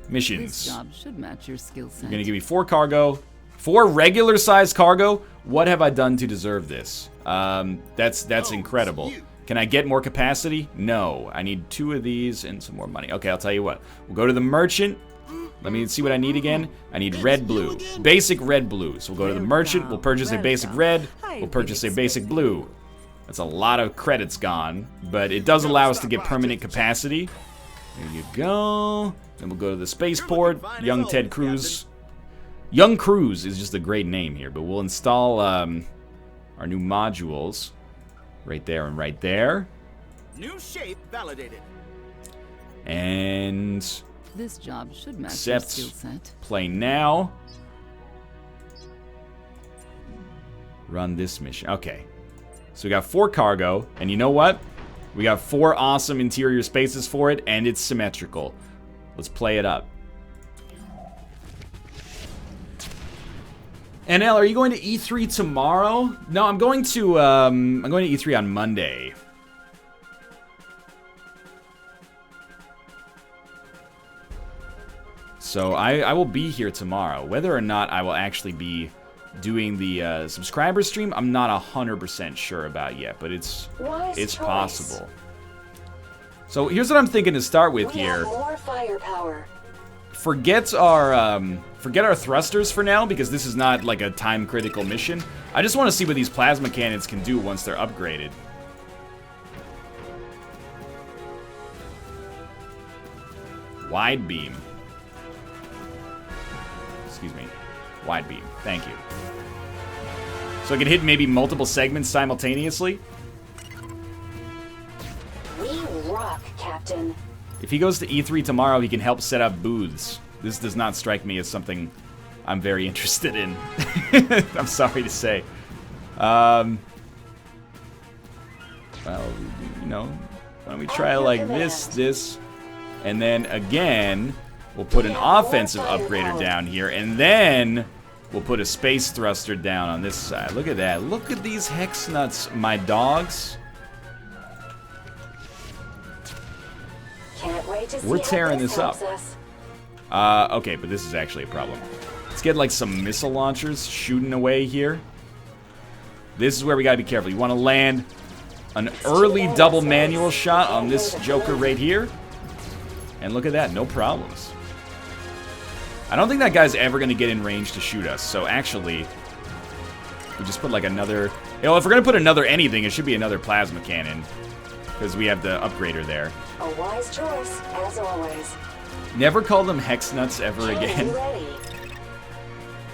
Speaker 1: Missions.
Speaker 10: This job should match your skill set.
Speaker 1: You're gonna give me 4 cargo. 4 regular sized cargo? What have I done to deserve this? That's incredible. Can I get more capacity? No. I need 2 of these and some more money. Okay, I'll tell you what. We'll go to the merchant. Let me see what I need again. I need red blue. Basic red blue. So we'll go to the merchant. We'll purchase a basic red. We'll purchase a basic blue. That's a lot of credits gone, but it does allow us to get permanent capacity. There you go. Then we'll go to the spaceport. Young Ted Cruz. Young Cruz is just a great name here, but we'll install our new modules right there and right there.
Speaker 4: New shape validated.
Speaker 1: And
Speaker 10: this job should match your skill set.
Speaker 1: Play now. Run this mission. Okay. So we got 4 cargo, and you know what? We got 4 awesome interior spaces for it, and it's symmetrical. Let's play it up. NL, are you going to E3 tomorrow? No, I'm going to E3 on Monday. So I will be here tomorrow. Whether or not I will actually be doing the subscriber stream, I'm not 100% sure about yet, but it's possible. So here's what I'm thinking to start with here.
Speaker 3: More firepower.
Speaker 1: Forget our thrusters for now, because this is not like a time critical mission. I just want to see what these plasma cannons can do once they're upgraded. Wide beam. Excuse me. Wide beam. Thank you. So I can hit maybe multiple segments simultaneously.
Speaker 3: We rock, Captain.
Speaker 1: If he goes to E3 tomorrow, he can help set up booths. This does not strike me as something I'm very interested in. I'm sorry to say. Well, you know, why don't we try like this, and then again, we'll put an offensive upgrader down here, and then we'll put a space thruster down on this side. Look at that. Look at these hex nuts, my dogs.
Speaker 3: Can't wait to see
Speaker 1: We're tearing
Speaker 3: how
Speaker 1: this up. Okay, but this is actually a problem. Let's get like some missile launchers shooting away here. This is where we gotta be careful. You want to land an early double manual shot on this joker right here. And look at that, no problems. I don't think that guy's ever gonna get in range to shoot us, so actually, we just put like another... You know, if we're gonna put another anything, it should be another plasma cannon. Because we have the upgrader there.
Speaker 3: A wise choice, as always.
Speaker 1: Never call them hex nuts ever again.
Speaker 3: Ready.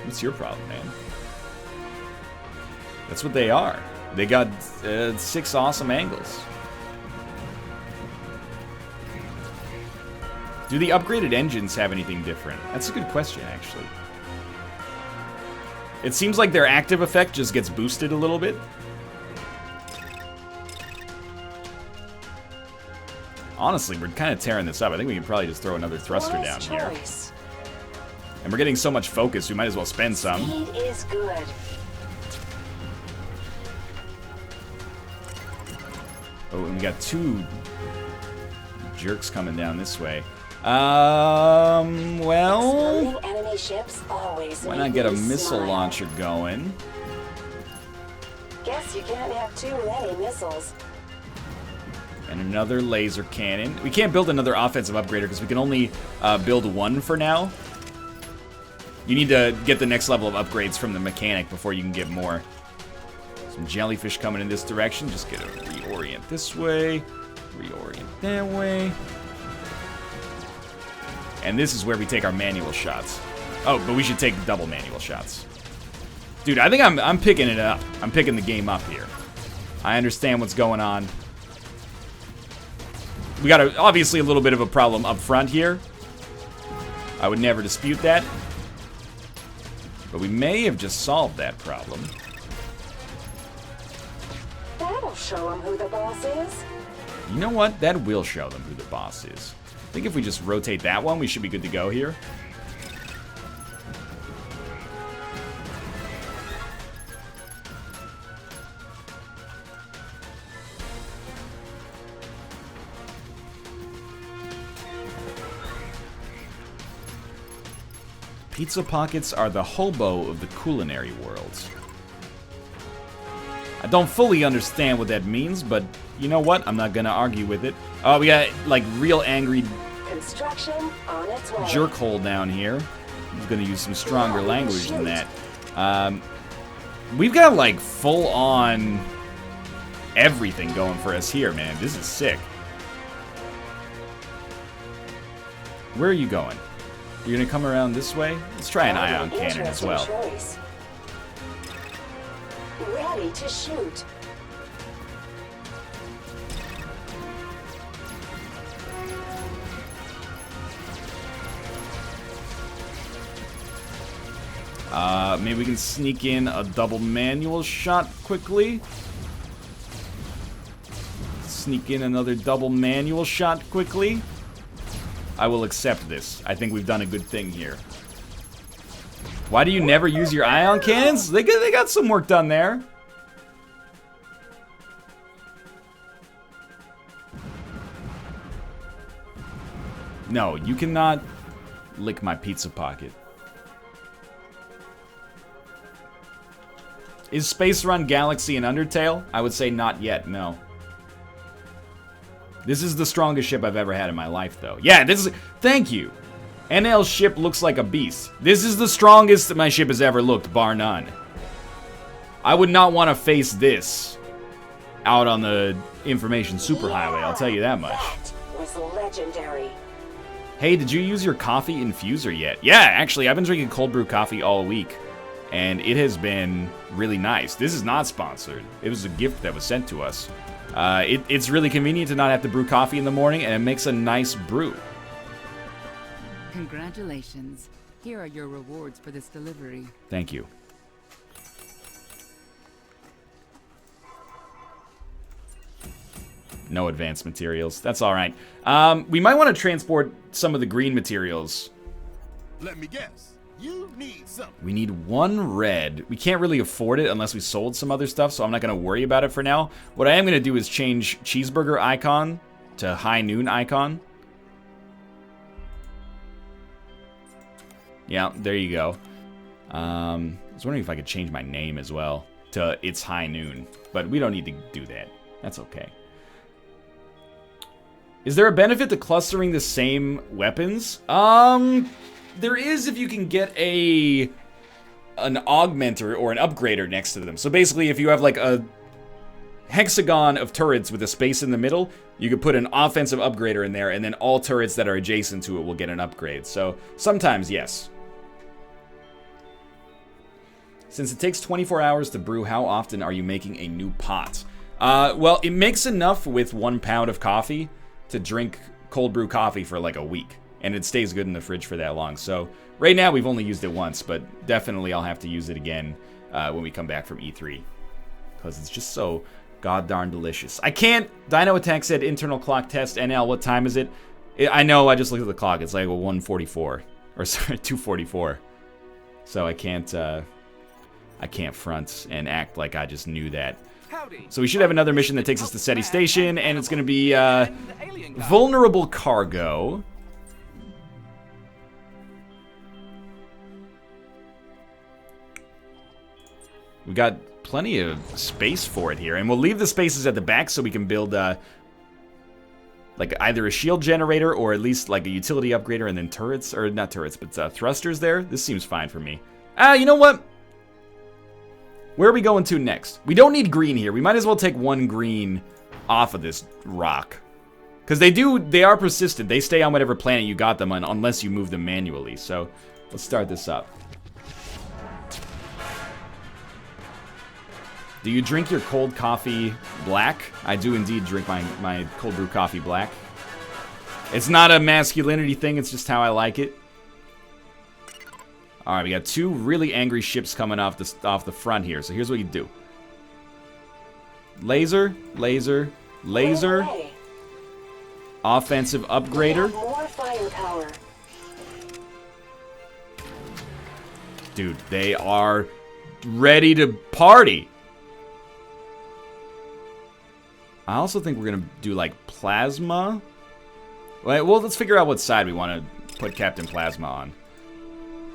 Speaker 1: What's your problem, man? That's what they are. They got 6 awesome angles. Do the upgraded engines have anything different? That's a good question, actually. It seems like their active effect just gets boosted a little bit. Honestly, we're kind of tearing this up. I think we can probably just throw another thruster down here. And we're getting so much focus, we might as well spend some.
Speaker 3: Speed is good.
Speaker 1: Oh, and we got 2 jerks coming down this way. Well...
Speaker 3: Exploding enemy ships always
Speaker 1: why
Speaker 3: make
Speaker 1: not get a
Speaker 3: me
Speaker 1: missile
Speaker 3: smile.
Speaker 1: launcher going?
Speaker 3: Guess you can't have too many missiles.
Speaker 1: And another laser cannon. We can't build another offensive upgrader because we can only build 1 for now. You need to get the next level of upgrades from the mechanic before you can get more. Some jellyfish coming in this direction. Just get to reorient this way. Reorient that way. And this is where we take our manual shots. Oh, but we should take double manual shots. Dude, I think I'm picking it up. I'm picking the game up here. I understand what's going on. We got obviously a little bit of a problem up front here. I would never dispute that. But we may have just solved that problem.
Speaker 3: That'll show them who the boss is.
Speaker 1: You know what? That will show them who the boss is. I think if we just rotate that one, we should be good to go here. Pizza pockets are the hobo of the culinary world. I don't fully understand what that means, but you know what? I'm not gonna argue with it. Oh, we got like real angry
Speaker 3: Construction on its way.
Speaker 1: jerkhole down here. I'm gonna use some stronger language than that. We've got like full on everything going for us here, man. This is sick. Where are you going? You're gonna come around this way? Let's try an ion cannon as well.
Speaker 3: Choice. Ready to shoot.
Speaker 1: Maybe we can sneak in a double manual shot quickly. Sneak in another double manual shot quickly. I will accept this. I think we've done a good thing here. Why do you never use your ion cannons? They got some work done there. No, you cannot lick my pizza pocket. Is Space Run Galaxy an Undertale? I would say not yet, no. This is the strongest ship I've ever had in my life, though. Yeah, this is... Thank you. NL's ship looks like a beast. This is the strongest that my ship has ever looked, bar none. I would not want to face this out on the information superhighway, I'll tell you that much.
Speaker 3: That was legendary.
Speaker 1: Hey, did you use your coffee infuser yet? Yeah, actually, I've been drinking cold brew coffee all week, and it has been really nice. This is not sponsored. It was a gift that was sent to us. It's really convenient to not have to brew coffee in the morning, and it makes a nice brew.
Speaker 10: Congratulations. Here are your rewards for this delivery.
Speaker 1: Thank you. No advanced materials. That's all right. We might want to transport some of the green materials.
Speaker 4: Let me guess. You need something.
Speaker 1: We need 1 red. We can't really afford it unless we sold some other stuff, so I'm not going to worry about it for now. What I am going to do is change cheeseburger icon to high noon icon. Yeah, there you go. I was wondering if I could change my name as well to It's High Noon, but we don't need to do that. That's okay. Is there a benefit to clustering the same weapons? There is if you can get an augmenter or an upgrader next to them. So basically, if you have like a hexagon of turrets with a space in the middle, you could put an offensive upgrader in there, and then all turrets that are adjacent to it will get an upgrade. So sometimes, yes. Since it takes 24 hours to brew, how often are you making a new pot? Well, it makes enough with 1 pound of coffee to drink cold brew coffee for like a week. and it stays good in the fridge for that long. So right now we've only used it once, but definitely I'll have to use it again when we come back from E3, because it's just so god darn delicious. I can't. Dino Attack said internal clock test. NL, what time is it? I know. I just looked at the clock. It's like 1:44, or sorry, 2:44. So I can't front and act like I just knew that. So we should have another mission that takes us to SETI Station, and it's going to be vulnerable cargo. We got plenty of space for it here, and we'll leave the spaces at the back so we can build like either a shield generator or at least like a utility upgrader, and then turrets, or not turrets, but thrusters there. This seems fine for me. You know what? Where are we going to next? We don't need green here. We might as well take one green off of this rock. Because they are persistent. They stay on whatever planet you got them on unless you move them manually. So let's start this up. Do you drink your cold coffee black? I do indeed drink my cold brew coffee black. It's not a masculinity thing, it's just how I like it. Alright, we got two really angry ships coming off the front here. So here's what you do. Laser, laser, laser. Offensive upgrader.
Speaker 3: More firepower.
Speaker 1: Dude, they are ready to party. I also think we're going to do, like, plasma. Well, let's figure out what side we want to put Captain Plasma on.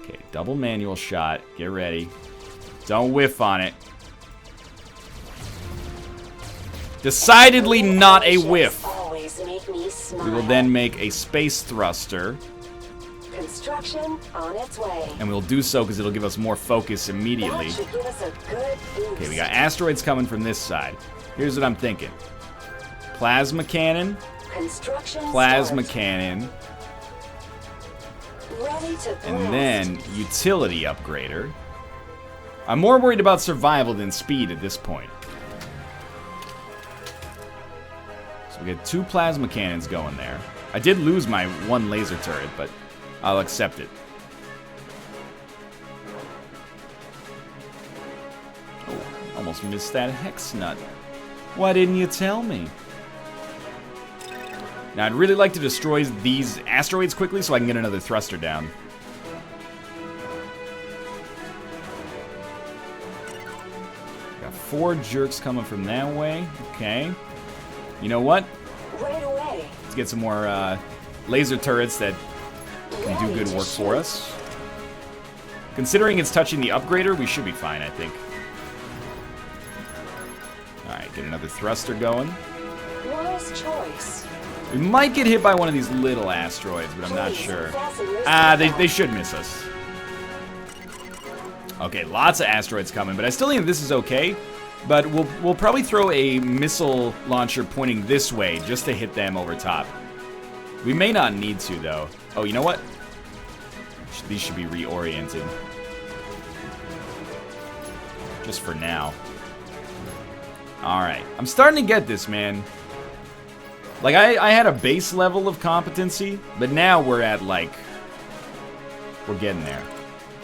Speaker 1: Okay, double manual shot. Get ready. Don't whiff on it. Decidedly not a whiff. We will then make a space thruster.
Speaker 3: Construction on its way.
Speaker 1: And we'll do so because it'll give us more focus immediately.
Speaker 3: That should give us a good boost.
Speaker 1: Okay, we got asteroids coming from this side. Here's what I'm thinking. Plasma cannon.
Speaker 3: Construction
Speaker 1: Plasma
Speaker 3: start.
Speaker 1: cannon.
Speaker 3: Ready to blast.
Speaker 1: And then utility upgrader. I'm more worried about survival than speed at this point. So we get two plasma cannons going there. I did lose my one laser turret, but I'll accept it. Oh, almost missed that hex nut. Why didn't you tell me? Now, I'd really like to destroy these asteroids quickly so I can get another thruster down. Got 4 jerks coming from that way. Okay. You know what?
Speaker 3: Right away.
Speaker 1: Let's get some more laser turrets that can do good work for us. Considering it's touching the upgrader, we should be fine, I think. Alright, get another thruster going.
Speaker 3: Wise choice.
Speaker 1: We might get hit by one of these little asteroids, but I'm not sure. They should miss us. Okay, lots of asteroids coming, but I still think this is okay. But we'll probably throw a missile launcher pointing this way just to hit them over top. We may not need to, though. Oh, you know what? These should be reoriented. Just for now. Alright. I'm starting to get this, man. Like, I had a base level of competency, but now we're at, like... We're getting there.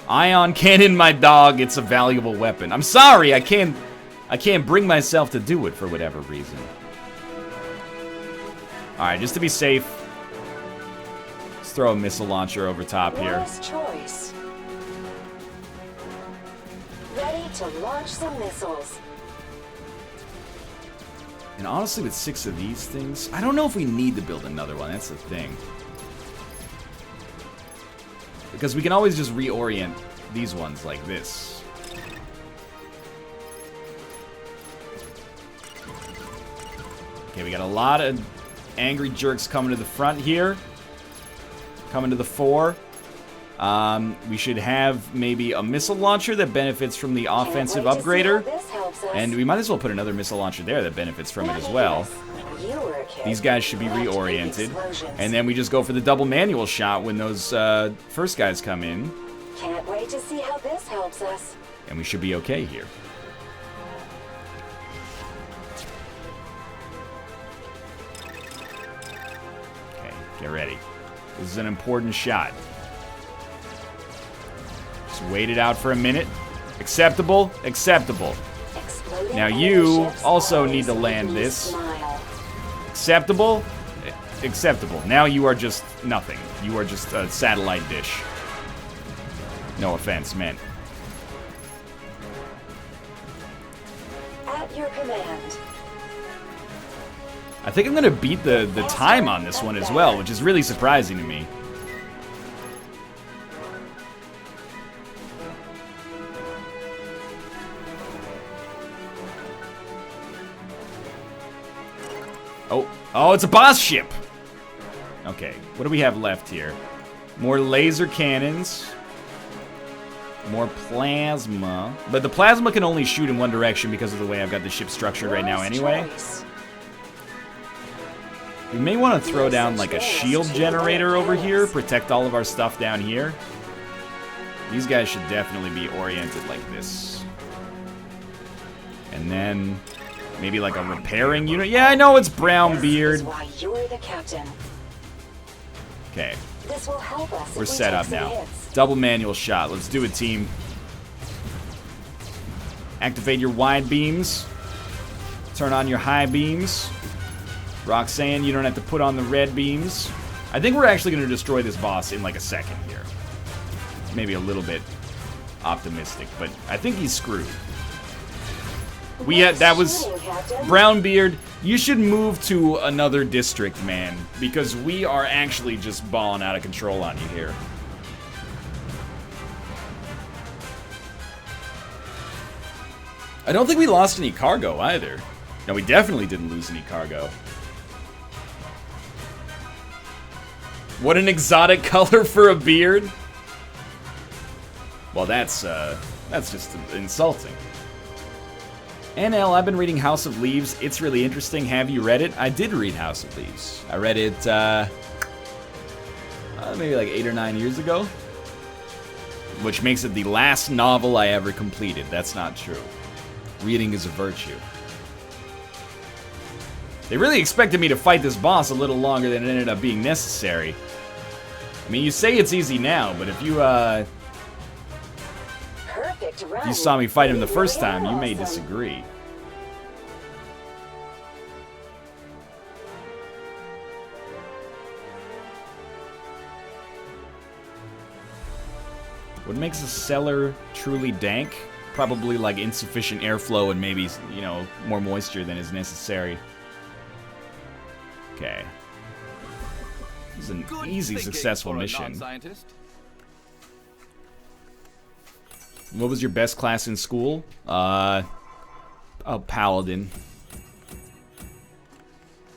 Speaker 1: Ion cannon, my dog. It's a valuable weapon. I'm sorry, I can't bring myself to do it for whatever reason. Alright, just to be safe, let's throw a missile launcher over top here.
Speaker 3: Wise choice. Ready to launch some missiles.
Speaker 1: And honestly, with 6 of these things, I don't know if we need to build another one. That's the thing. Because we can always just reorient these ones like this. Okay, we got a lot of angry jerks coming to the front here. Coming to the fore. We should have maybe a missile launcher that benefits from the offensive upgrader. And we might as well put another missile launcher there that benefits from it as well. These guys should be reoriented. And then we just go for the double manual shot when those first guys come in.
Speaker 3: Can't wait to see how this helps us.
Speaker 1: And we should be okay here. Okay, get ready. This is an important shot. Just wait it out for a minute. Acceptable? Acceptable. Now you also need to land this. Acceptable? Acceptable. Now you are just nothing. You are just a satellite dish. No offense meant.
Speaker 3: At your command.
Speaker 1: I think I'm gonna beat the time on this one as well, which is really surprising to me. Oh, it's a boss ship! Okay, what do we have left here? More laser cannons. More plasma. But the plasma can only shoot in one direction because of the way I've got the ship structured right now anyway. We may want to throw down like a shield generator over here, protect all of our stuff down here. These guys should definitely be oriented like this. And then maybe like a repairing unit. Yeah, I know it's Brownbeard.
Speaker 3: Why you're the captain.
Speaker 1: Okay.
Speaker 3: This will help us.
Speaker 1: We're set up now. Double manual shot. Let's do it, team. Activate your wide beams. Turn on your high beams. Roxanne, you don't have to put on the red beams. I think we're actually going to destroy this boss in like a second here. Maybe a little bit optimistic, but I think he's screwed. That was Brownbeard. You should move to another district, man, because we are actually just balling out of control on you here. I don't think we lost any cargo either. No, we definitely didn't lose any cargo. What an exotic color for a beard. Well, that's just insulting. NL, I've been reading House of Leaves. It's really interesting. Have you read it? I did read House of Leaves. I read it maybe like 8 or 9 years ago. Which makes it the last novel I ever completed. That's not true. Reading is a virtue. They really expected me to fight this boss a little longer than it ended up being necessary. I mean, you say it's easy now, but if you saw me fight him the first time, you may disagree. What makes a cellar truly dank? Probably like insufficient airflow and maybe, you know, more moisture than is necessary. Okay. This is an easy, successful mission. What was your best class in school? Oh, Paladin.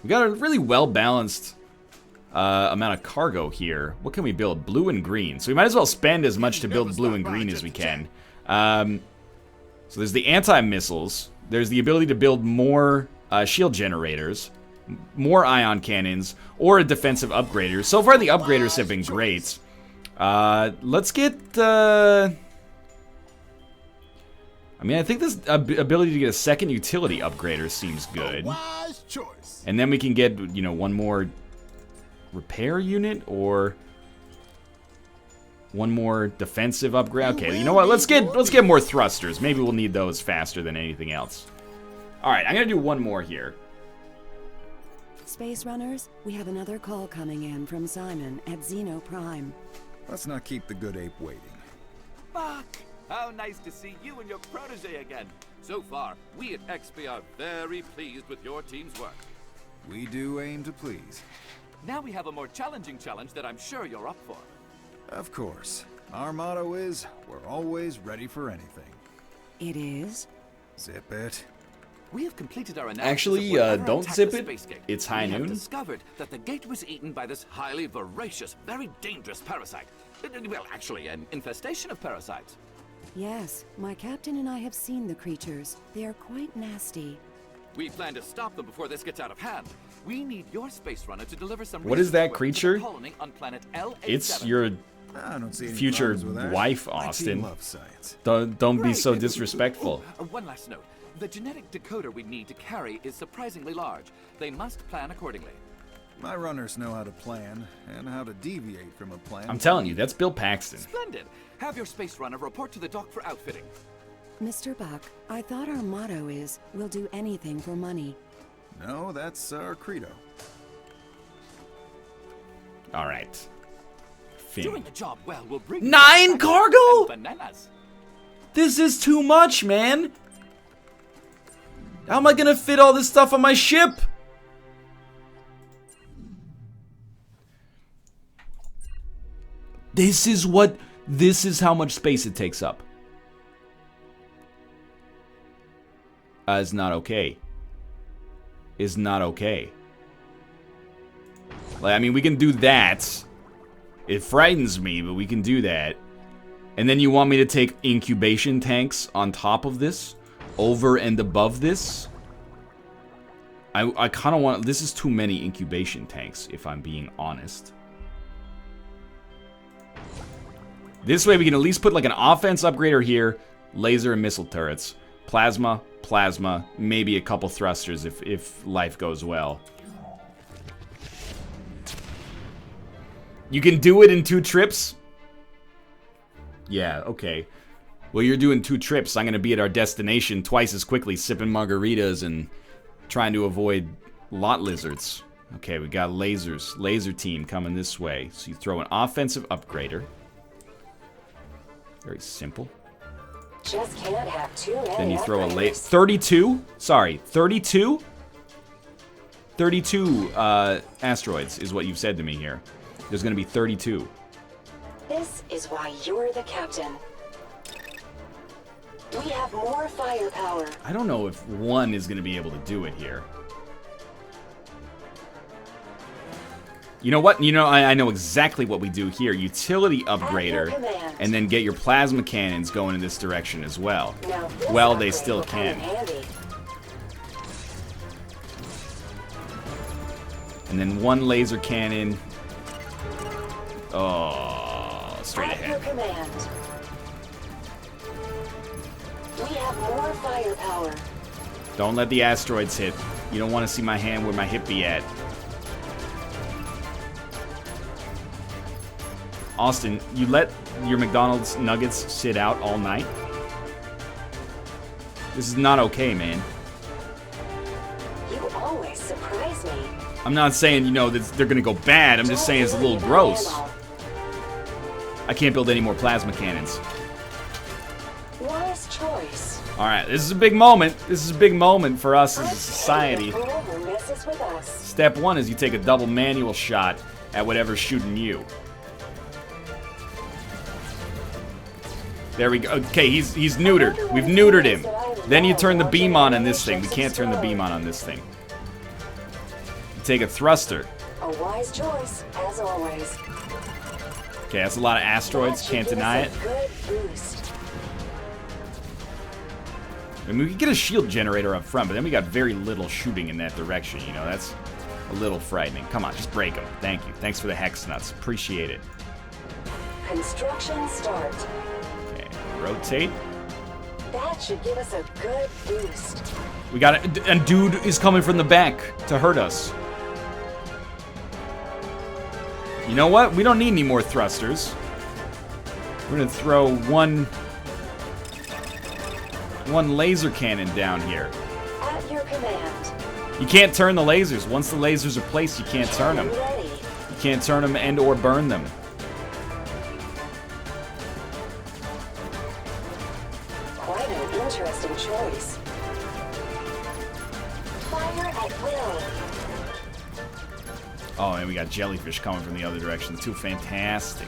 Speaker 1: We got a really well-balanced amount of cargo here. What can we build? Blue and green. So we might as well spend as much to build blue and green as we can. So there's the anti-missiles. There's the ability to build more shield generators, more ion cannons, or a defensive upgrader. So far, the upgraders have been great. Let's get... I mean, I think this ability to get a second utility upgrader seems good. And then we can get, you know, one more repair unit or one more defensive upgrade. Okay, you know what? Let's get more thrusters. Maybe we'll need those faster than anything else. All right, I'm gonna do one more here.
Speaker 5: Space Runners, we have another call coming in from Simon at Xeno Prime.
Speaker 6: Let's not keep the good ape waiting.
Speaker 9: Buck! How nice to see you and your protege again. So far, we at XP are very pleased with your team's work.
Speaker 6: We do aim to please.
Speaker 9: Now we have a more challenging challenge that I'm sure you're up for.
Speaker 6: Of course. Our motto is, we're always ready for anything.
Speaker 5: It is?
Speaker 6: Zip it.
Speaker 9: We have completed our analysis.
Speaker 1: Actually, don't zip it. It's high noon.
Speaker 9: We have discovered that the gate was eaten by this highly voracious, very dangerous parasite. Well, actually, an infestation of parasites.
Speaker 5: Yes, my captain and I have seen the creatures. They are quite nasty.
Speaker 9: We plan to stop them before this gets out of hand. We need your space runner to deliver some.
Speaker 1: What is that creature?
Speaker 9: Colony on planet L87.
Speaker 1: It's your future wife, Austin. Don't be so disrespectful.
Speaker 9: One last note. The genetic decoder we need to carry is surprisingly large. They must plan accordingly.
Speaker 6: My runners know how to plan, and how to deviate from a plan.
Speaker 1: I'm telling you, that's Bill Paxton.
Speaker 9: Splendid. Have your space runner report to the dock for outfitting.
Speaker 5: Mr. Buck, I thought our motto is, we'll do anything for money.
Speaker 6: No, that's our credo.
Speaker 1: All right. Finn.
Speaker 9: Doing the job well will bring
Speaker 1: 9 cargo?
Speaker 9: bananas.
Speaker 1: This is too much, man. How am I gonna fit all this stuff on my ship? This is how much space it takes up. It's not okay. It's not okay. Like, I mean, we can do that. It frightens me, but we can do that. And then you want me to take incubation tanks on top of this? Over and above this? I kind of want... This is too many incubation tanks, if I'm being honest. This way we can at least put like an offense upgrader here. Laser and missile turrets. Plasma, plasma, maybe a couple thrusters if life goes well. You can do it in 2 trips? Yeah, okay. Well, you're doing 2 trips. I'm going to be at our destination twice as quickly, sipping margaritas and trying to avoid lot lizards. Okay, we got lasers. Laser team coming this way. So you throw an offensive upgrader. Very simple.
Speaker 3: Just can't have too many.
Speaker 1: Then you throw a
Speaker 3: upgraders.
Speaker 1: 32? Sorry, 32? 32 asteroids is what you've said to me here. There's going to be 32.
Speaker 3: This is why you're the captain. We have more firepower.
Speaker 1: I don't know if 1 is going to be able to do it here. You know what? You know, I know exactly what we do here. Utility upgrader, and then get your plasma cannons going in this direction as well. Well, they still can. And then 1 laser cannon. Oh, straight ahead.
Speaker 3: We have more firepower.
Speaker 1: Don't let the asteroids hit. You don't want to see my hand where my hip be at. Austin, you let your McDonald's nuggets sit out all night? This is not okay, man.
Speaker 3: You always surprise me.
Speaker 1: I'm not saying, you know, that they're gonna go bad. I'm just saying it's a little gross. I can't build any more plasma cannons.
Speaker 3: Wise choice.
Speaker 1: Alright, this is a big moment. This is a big moment for us as a society.
Speaker 3: Who messes with us?
Speaker 1: Step 1 is you take a double manual shot at whatever's shooting you. There we go. Okay, he's neutered. We've neutered him. Then you turn the beam on this thing. We can't turn the beam on this thing. You take a thruster.
Speaker 3: A wise choice, as always.
Speaker 1: Okay, that's a lot of asteroids. Can't deny it. I mean, we could get a shield generator up front, but then we got very little shooting in that direction. You know, that's a little frightening. Come on, just break them. Thank you. Thanks for the hex nuts. Appreciate it.
Speaker 3: Construction start.
Speaker 1: Okay, rotate.
Speaker 3: That should give us a good boost.
Speaker 1: We got it. And dude is coming from the back to hurt us. You know what? We don't need any more thrusters. We're gonna throw one laser cannon down here.
Speaker 3: At your command.
Speaker 1: You can't turn the lasers. Once the lasers are placed, you can't turn them. You can't turn them and or burn them.
Speaker 3: Quite an interesting choice. Fire at will.
Speaker 1: Oh, and we got jellyfish coming from the other direction too. Fantastic.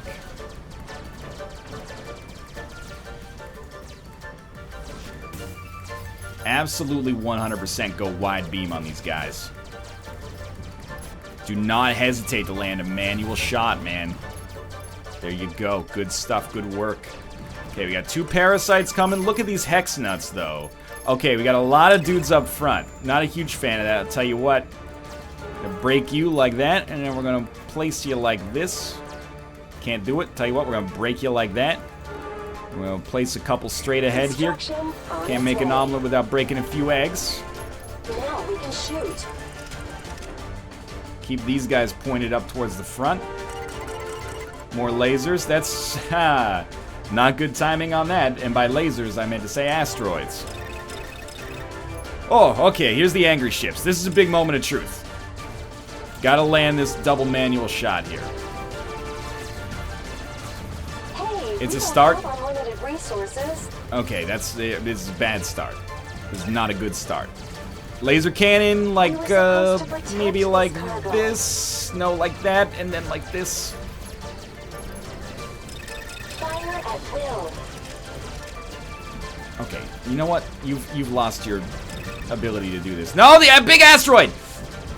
Speaker 1: Absolutely 100% go wide beam on these guys. Do not hesitate to land a manual shot, man. There you go. Good stuff. Good work. Okay, we got 2 parasites coming. Look at these hex nuts, though. Okay, we got a lot of dudes up front. Not a huge fan of that. I'll tell you what. Gonna break you like that, and then we're gonna place you like this. Can't do it. Tell you what, we're gonna break you like that. We're gonna place a couple straight ahead here. Can't make an omelet without breaking a few eggs.
Speaker 3: Now we can shoot.
Speaker 1: Keep these guys pointed up towards the front. More lasers. That's not good timing on that. And by lasers, I meant to say asteroids. Oh, okay. Here's the angry ships. This is a big moment of truth. Gotta land this double manual shot here.
Speaker 3: Hey,
Speaker 1: It's a start.
Speaker 3: Unlimited resources.
Speaker 1: Okay, this is a bad start. This is not a good start. Laser cannon, like, maybe like this. No, like that, and then like this.
Speaker 3: Fire at will.
Speaker 1: Okay, you know what? You've lost your ability to do this. No, the big asteroid!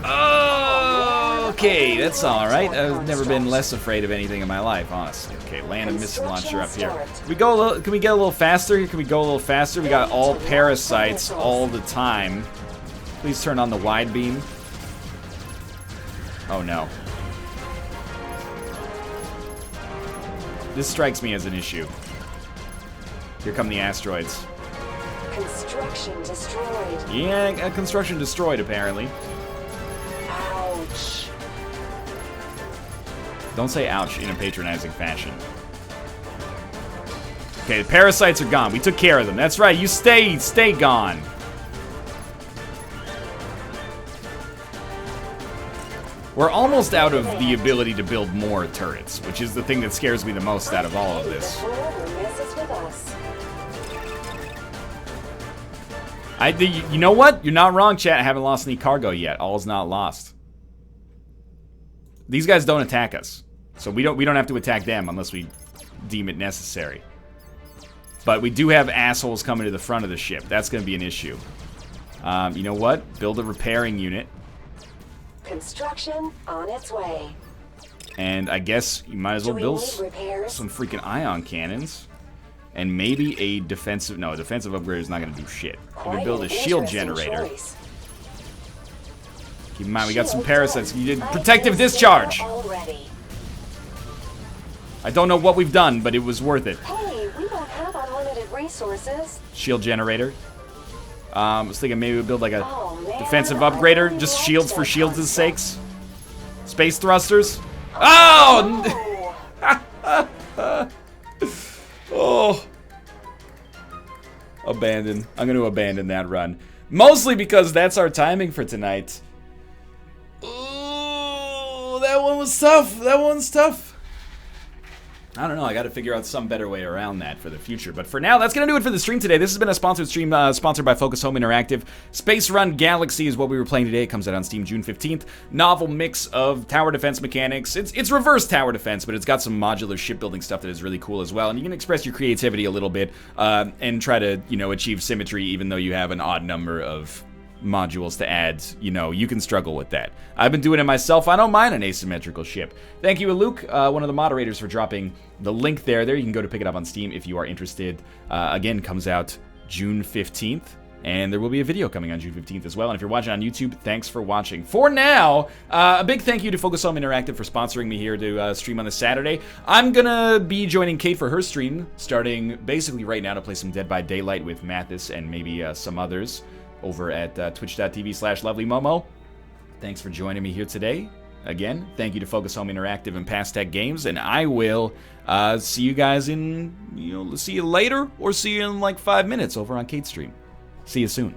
Speaker 1: Oh, okay, that's alright. I've never been less afraid of anything in my life, honestly. Okay, land a missile launcher up here. Can we get a little faster? Can we go a little faster? We got all parasites all the time. Please turn on the wide beam. Oh no. This strikes me as an issue. Here come the asteroids.
Speaker 3: Construction destroyed.
Speaker 1: Yeah, construction destroyed, apparently.
Speaker 3: Ouch.
Speaker 1: Don't say ouch in a patronizing fashion. Okay, the parasites are gone. We took care of them. That's right. You stay gone. We're almost out of the ability to build more turrets, which is the thing that scares me the most out of all of this. You know what? You're not wrong, chat. I haven't lost any cargo yet. All is not lost. These guys don't attack us, so we don't have to attack them unless we deem it necessary. But we do have assholes coming to the front of the ship. That's going to be an issue. You know what? Build a repairing unit.
Speaker 3: Construction on its way.
Speaker 1: And I guess you might as well build some freaking ion cannons. And maybe a defensive... No, a defensive upgrade is not going to do shit. We can build a shield generator. Keep in mind, we got some parasites. You did protective discharge. I don't know what we've done, but it was worth it.
Speaker 3: Hey, we don't have unlimited resources.
Speaker 1: Shield generator. I was thinking maybe we'd build like a defensive upgrader. Just shields for shields' sakes. Space thrusters. Oh! Oh. Abandon. I'm going to abandon that run. Mostly because that's our timing for tonight. Ooh, that one was tough. That one's tough. I don't know. I got to figure out some better way around that for the future. But for now, that's going to do it for the stream today. This has been a sponsored stream sponsored by Focus Home Interactive. Space Run Galaxy is what we were playing today. It comes out on Steam June 15th. Novel mix of tower defense mechanics. It's reverse tower defense, but it's got some modular shipbuilding stuff that is really cool as well. And you can express your creativity a little bit and try to, achieve symmetry even though you have an odd number of modules to add. You can struggle with that. I've been doing it myself. I don't mind an asymmetrical ship. Thank you, Luke, one of the moderators, for dropping the link there. You can go to pick it up on Steam if you are interested. Again, comes out June 15th, and there will be a video coming on June 15th as well. And if you're watching on YouTube, thanks for watching. For now, a big thank you to Focus Home Interactive for sponsoring me here to stream on this Saturday. I'm gonna be joining Kate for her stream, starting basically right now to play some Dead by Daylight with Mathis and maybe some others over at twitch.tv/lovelymomo. Thanks for joining me here today. Again, thank you to Focus Home Interactive and Past Tech Games, and I will see you guys see you later, or see you in like 5 minutes over on Kate's stream. See you soon.